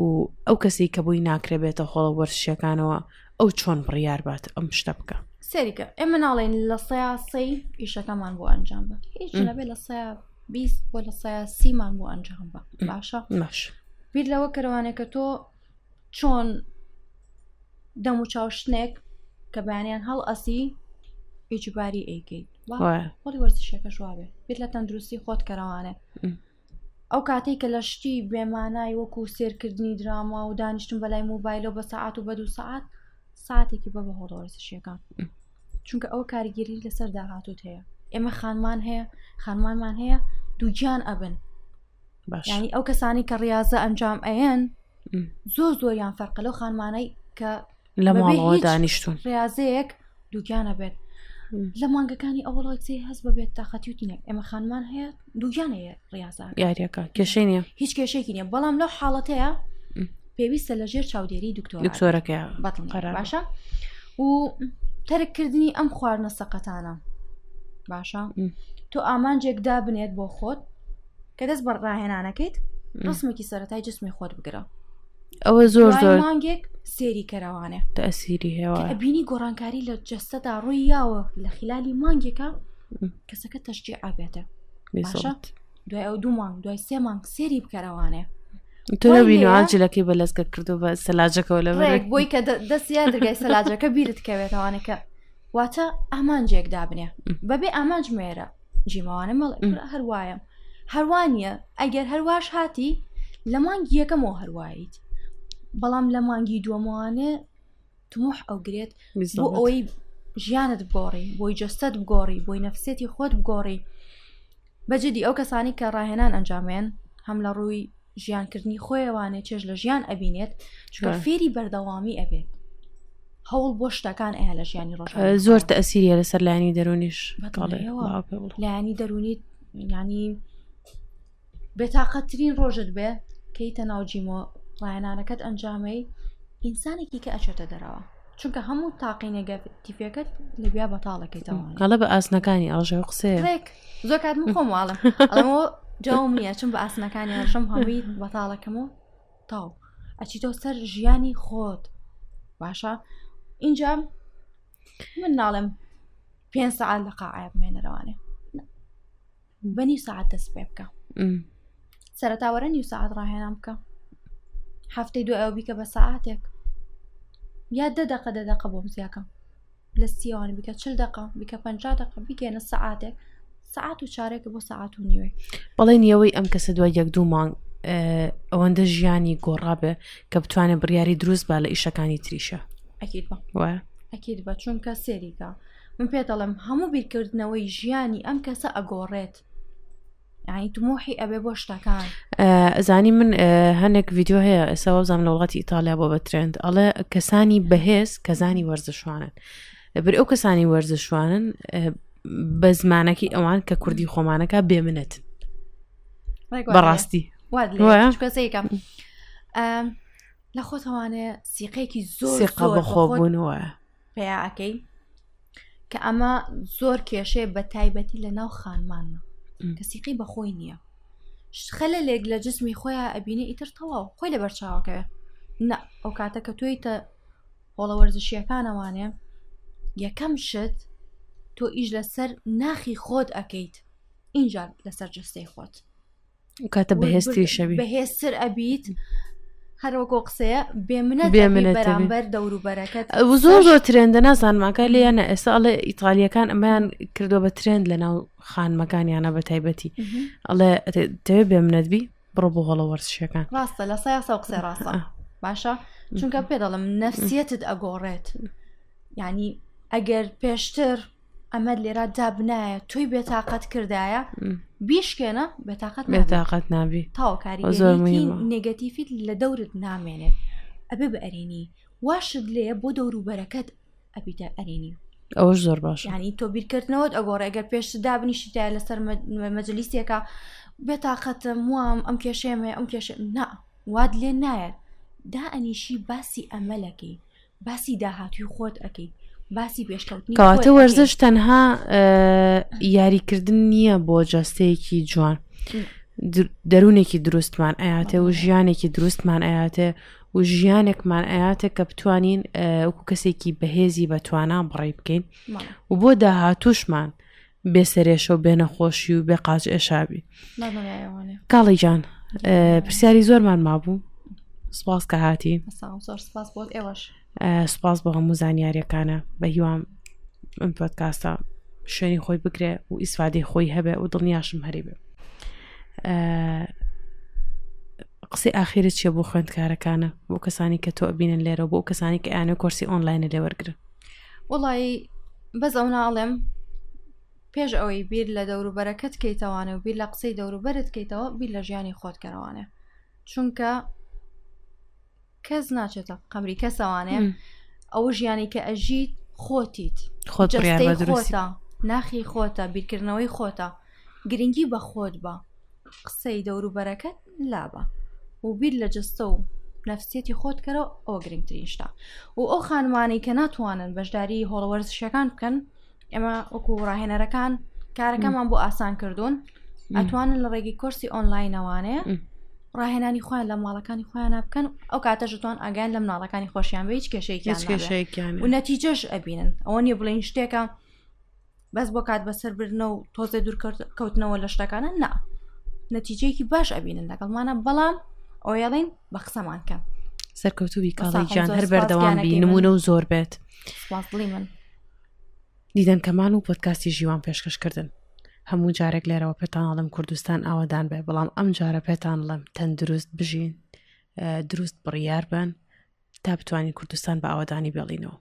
Speaker 1: و ئەو کەسی کە بووی ناکرێبێتە هۆڵە وەرزشیەکانەوە ئەو چۆن بڕیار بات ئەم شتە بکە.
Speaker 2: سێریکە ئێمە ناڵێن لە سەیاسەی ئیشەکەمان بۆ ئەنجام بە هیچ نەبێت لە 20 بۆ لە 30مان بۆ ئەنجام بە باشە
Speaker 1: باش
Speaker 2: بیر لەوە کەروانێکە تۆ چۆن دەم و چاوشتێک کە بەیانیان هەڵ ئەسی ئیجباری ئەیکەیت خۆی وەرزشەکە شوابێ بێت لە تەندروستی خۆت کەروانێ ئەو کاتێک کە لە شتی بێمانای وەکو سێرکردنی دراما و دانیشتن بەلای موبایلەوە بە سەعات و بە 2 سەعات ساعتێکی بە هۆڵە وەرزشیەکان چونکە ئەو کاریگەری لەسەر داهاتوت هەیە ئێمە خانمانمان هەیە دووگیان ئەبن یعنی ئەو کەسانی کە ڕاضە ئەنجام ئەیەن زۆریان فەرقە لەو خانمانەی کە
Speaker 1: لە ماڵەوە دانیشتون
Speaker 2: ڕاضەیەک دووگیانە بێت لە مانگەکانی ئەوڵاتی هەست بەبێت تااقەتی وتینێک ئێمە خانمان هەیە دووگیان هەیە ڕاضە
Speaker 1: یاریەکە کێشەی نیە
Speaker 2: هیچ کێشێکی نییە بەڵام لەو حاڵەتەیە پێویستە لەژێر چاودێری
Speaker 1: دکتۆرەکە
Speaker 2: باشە و تەرککردنی ئەم خواردنە سەقەتانە باشە تۆ ئامانجێک دابنێت بۆ خۆت کە دەست بە ڕاهێنانەکەیت ڕسمێکی سەرەتای جسمی خۆت بگرە
Speaker 1: ئەوە زۆر
Speaker 2: مانگێک سێری کەروانێ
Speaker 1: تەسیری هێوا
Speaker 2: بینی گۆڕانکاری لە جەستەدا ڕووی یاوە لە خلالی مانگێکە کەسەکە تەشجیع ئابێتە باشە دوای ئەو 2 مانگ دوای 3 مانگ سێری بکەروانێ
Speaker 1: تۆ نەبینی ئاجلەکەی بەلەزگە کردو بە سەلاجەکەەوە لە
Speaker 2: بۆی کە دەستیان دەگای سەلاجەکە بیرت کەوێتەوانەکە واتە ئامانجێک دابنێ بەبێ ئامانج مێرە جیمەوانە مەڵ هەروایە هەروانیە ئەگەر هەرواش هاتی لە مانگی یەکەمەوە هەرواییت بەڵام لە مانگی دووەمەوانێ تموح ئەوگرێت بۆ ئەوەی ژیانت بگۆڕی بۆی جەستەت بگۆڕی بۆی نەفسێتی خۆت بگۆڕی بەجددی ئەو کەسانی کە ڕاهێنان ئەنجامێن هەم لە ڕووی ژیانکردنی خۆیەوانێ چێژ لە ژیان ئەبینێت چکە فێری بەردەوامی ئەبێت هەوڵ بۆ شتەکان ئەیە لە ژیانی ڕۆژ
Speaker 1: زۆر تەسیریە لەسەر لایانی دەرونیش
Speaker 2: لایانی دەرونیت ینی بێتاقەتترین ڕۆژت بێ کەیتە ناوجیمۆ ڕاهێنانەکەت ئەنجامەی ئینسانێکی کە ئەچێتە دەرەوە چونکە هەموو تاقی نێگەتیفەکەت لە بیا بەتاڵەکەیتەوە
Speaker 1: هەڵە بە ئاسنەکانی ئەڵژێ قسەیە
Speaker 2: زۆر کات من خۆمواڵم ئەڵەمەوە جاوم نییە چون بە ئاسنەکانی هەرشەم هەمووی بەتاڵەکەم و تاو ئەچیتەوە سەر ژیانی خۆت باشە اینجا من ناڵێم 5 ساعت لە قاعە بمێنەرەوانێ بەنی ساعت دەست پێ بکە سەرەتاوەرە نیو ساعت ڕاهێنام بکە هەفتەی 2 ئەو بیکە بە ساعتێک یا 10 دقە بۆم زیاکەم لە سیوانی بکە 40 دقە بیکە 50 دقە بیکەنە ساعتێک ساعت و چارێکە بۆ ساعت و نیوێ
Speaker 1: بەڵێ نیەوەی ئەم کەسە دوای 1-2 مانگ ئەوەندە ژیانی گۆڕابێ کە بتوانێت بڕیاری دروست با لە ئیشەکانی تریشە ئەکید بە چونکە سێریکە من پێ دەڵێم هەموو بیرکردنەوەی ژیانی ئەم کەسە ئەگۆڕێت یعنی تموحی ئەبێ بۆ شتەکان ئەزانی من هەنێک ڤیددیو هەیە ئێستا وەبزانم لە وڵاتی ئیتالیا بۆ بە ترند ئەڵێ کەسانی بەهێز کەزانی وەرزشوانن بر ئەو کەسانی وەرزشوانن بە زمانەکی ئەوان کە کوردی خۆمانەکە بێمنێتن بەڕاستی
Speaker 2: کەسەیەکەم لە خۆتەوانێ سیقەیەکی زۆر
Speaker 1: بەخۆبوونەوە
Speaker 2: پێیاکەی کە ئەمە زۆر کێشەیە بە تایبەتی لە ناو خانمانە کە سیقی بەخۆی نییە خەلە لێک لە جسمی خۆیان ئەبینێ ئیتر تەواو خۆی لە بەرچاوەکەوێ نە ئەو کاتە کە تویتە هۆڵە وەرزشیەکانەوانێ یەکەم شت تۆ ئیش لەسەر ناخی خۆت ئەەکەیت اینجا لەسەر جستەی خۆت
Speaker 1: کاتە بەهێزتری شەوی
Speaker 2: بەهێزتر ئەبیت هەروەکۆ قسەیە بێمنەت بەرامبەر دەوروبەرەکەت
Speaker 1: زۆر ترێندە نازانماکە لێیانە ئێستا ئەڵێ ئیتالیەکان ئەمەیان کردو بە ترێند لە ناو خانمەکانیانە بە تایبەتی ئەڵێ دەوێت بێمنەت بی بڕۆ بۆ هۆڵە وەرزشیەکان
Speaker 2: ڕاستە لە سایاسە و قسەی ڕاستە باشە چونکە پێ دەڵم نەفسیەتت ئەگۆڕێت یعنی ئەگەر پێشتر ئەمە لێرە دابنایە توی بێتاقەت کردایە بیشکێنە بێتاقەت
Speaker 1: نابی
Speaker 2: تاوەکاری نێگەتیفیت لە دەورت نامێنێت ئەبێ بە ئەرێنی واشت لێ بۆ دەوروبەرەکەت ئەبیتە ئەرێنی
Speaker 1: ئەوەش زۆر باش
Speaker 2: ینی تۆ بیرکردنەوەت ئەگۆڕ ئەگەر پێشت دابنیشتای لەسەر مەجلیسێکە بێتاقەتم وام ئەم کێشێمێ ئەم کێشە نا واد لێ نایەت دا ئەنیشی باسی ئەمەلەکەی باسی داهاتوی خۆت ئەەکەی باسی پێشکەوتنی
Speaker 1: کەواتە وەرزش تەنها یاریکردن نییە بۆ جەستەیەکی جوان دەروونێکی دروستمان ئاياتێ و ژیانێکی دروستمان ئاياتێ و ژیانێکمان ئاياتێ کە بتوانین وەکو کەسێکی بەهێزی بەتوانان بڕێ بکەین و بۆ داهاتووشمان بێسەرێشە و بێنەخۆشی و بێ قاچ ئێشابی. کاڵی جان پرسیاری زۆرمان مابوو. سپاس کە هاتی. سپاس بۆ هەموو زانیاریەکانە بە هیوام ئەم پۆدکاستە شوێنی خۆی بگرێ و ئیسفادەی خۆی هەبێ و دڵنیاشم هەری بێ. قسەی ئاخیرت چیە بۆ خوێندکارەکانە بۆ کەسانی کە تۆ ئەبینن لێرە بۆ کەسانی کە ئەیانە کۆرسی ئۆنلاینە لێ وەرگرن؟
Speaker 2: وڵی بەس ئەو ناڵێم پێش ئەوەی بیر لە دەوروبەرەکەت کەیتەوانێ و بیر لە قسەی دەوروبەرت کەیتەوە بیر لە ژیانی خۆت کەروانێ، چونکە کەس ناچێتە قەبری کەسەوانێ. ئەوە ژیانی کە ئەژیت خۆتیت، جەستەی خۆتە، ناخی خۆتە، بیرکردنەوەی خۆتە، گرنگی بە خۆت بە، قسەی دەوروبەرەکەت لابە و بیر لە جستە و نەفسیەتی خۆت کەرەوە ئەوە گرنگترین شتە. و ئەو خانمانی کە ناتوانن بەشداری هۆڵەوەرزشەکان بکەن، ئێمە وەکو ڕاهێنەرەکان کارەکەمان بۆ ئاسان کردوون، ئەتوانن لە ڕێگەی کۆرسی ئۆنلاینەوانەیە ڕاهێنانی خۆیان لە ماڵەکانی خۆیان بکەن، ئەو کاتەژتوان ئەگەیان لە مناڵەکانی خۆشیان بە هیچ کێشەیەکیان و نەتیجەش ئەبینن. ئەوە نیە بڵێن شتێکە بەس بۆ کات بەسەر برنە و تۆزێ دوورکەوتنەوە لە شتەکانە، نا نەتیجەیەکی باش ئەبینن لەگەڵمانە، بەڵام ئەوەڵین بە قسەمان کەم.
Speaker 1: سەرکەوتوبی کاڵیجان هەر بەردەوام بی، نمونە و زۆر بێت.
Speaker 2: من
Speaker 1: دیدەن کەمان و پۆدکاستی ژیوان پێشکەشکردن. هەموو جارێک لێرەوە پێتانڵم کوردستان ئاوادان بێ، بەڵام ئەم جارە پێتانڵم تەندروست بژین، دروست بڕیار بن تا بتوانین کوردستان بە ئاوادانی بێڵینەوە.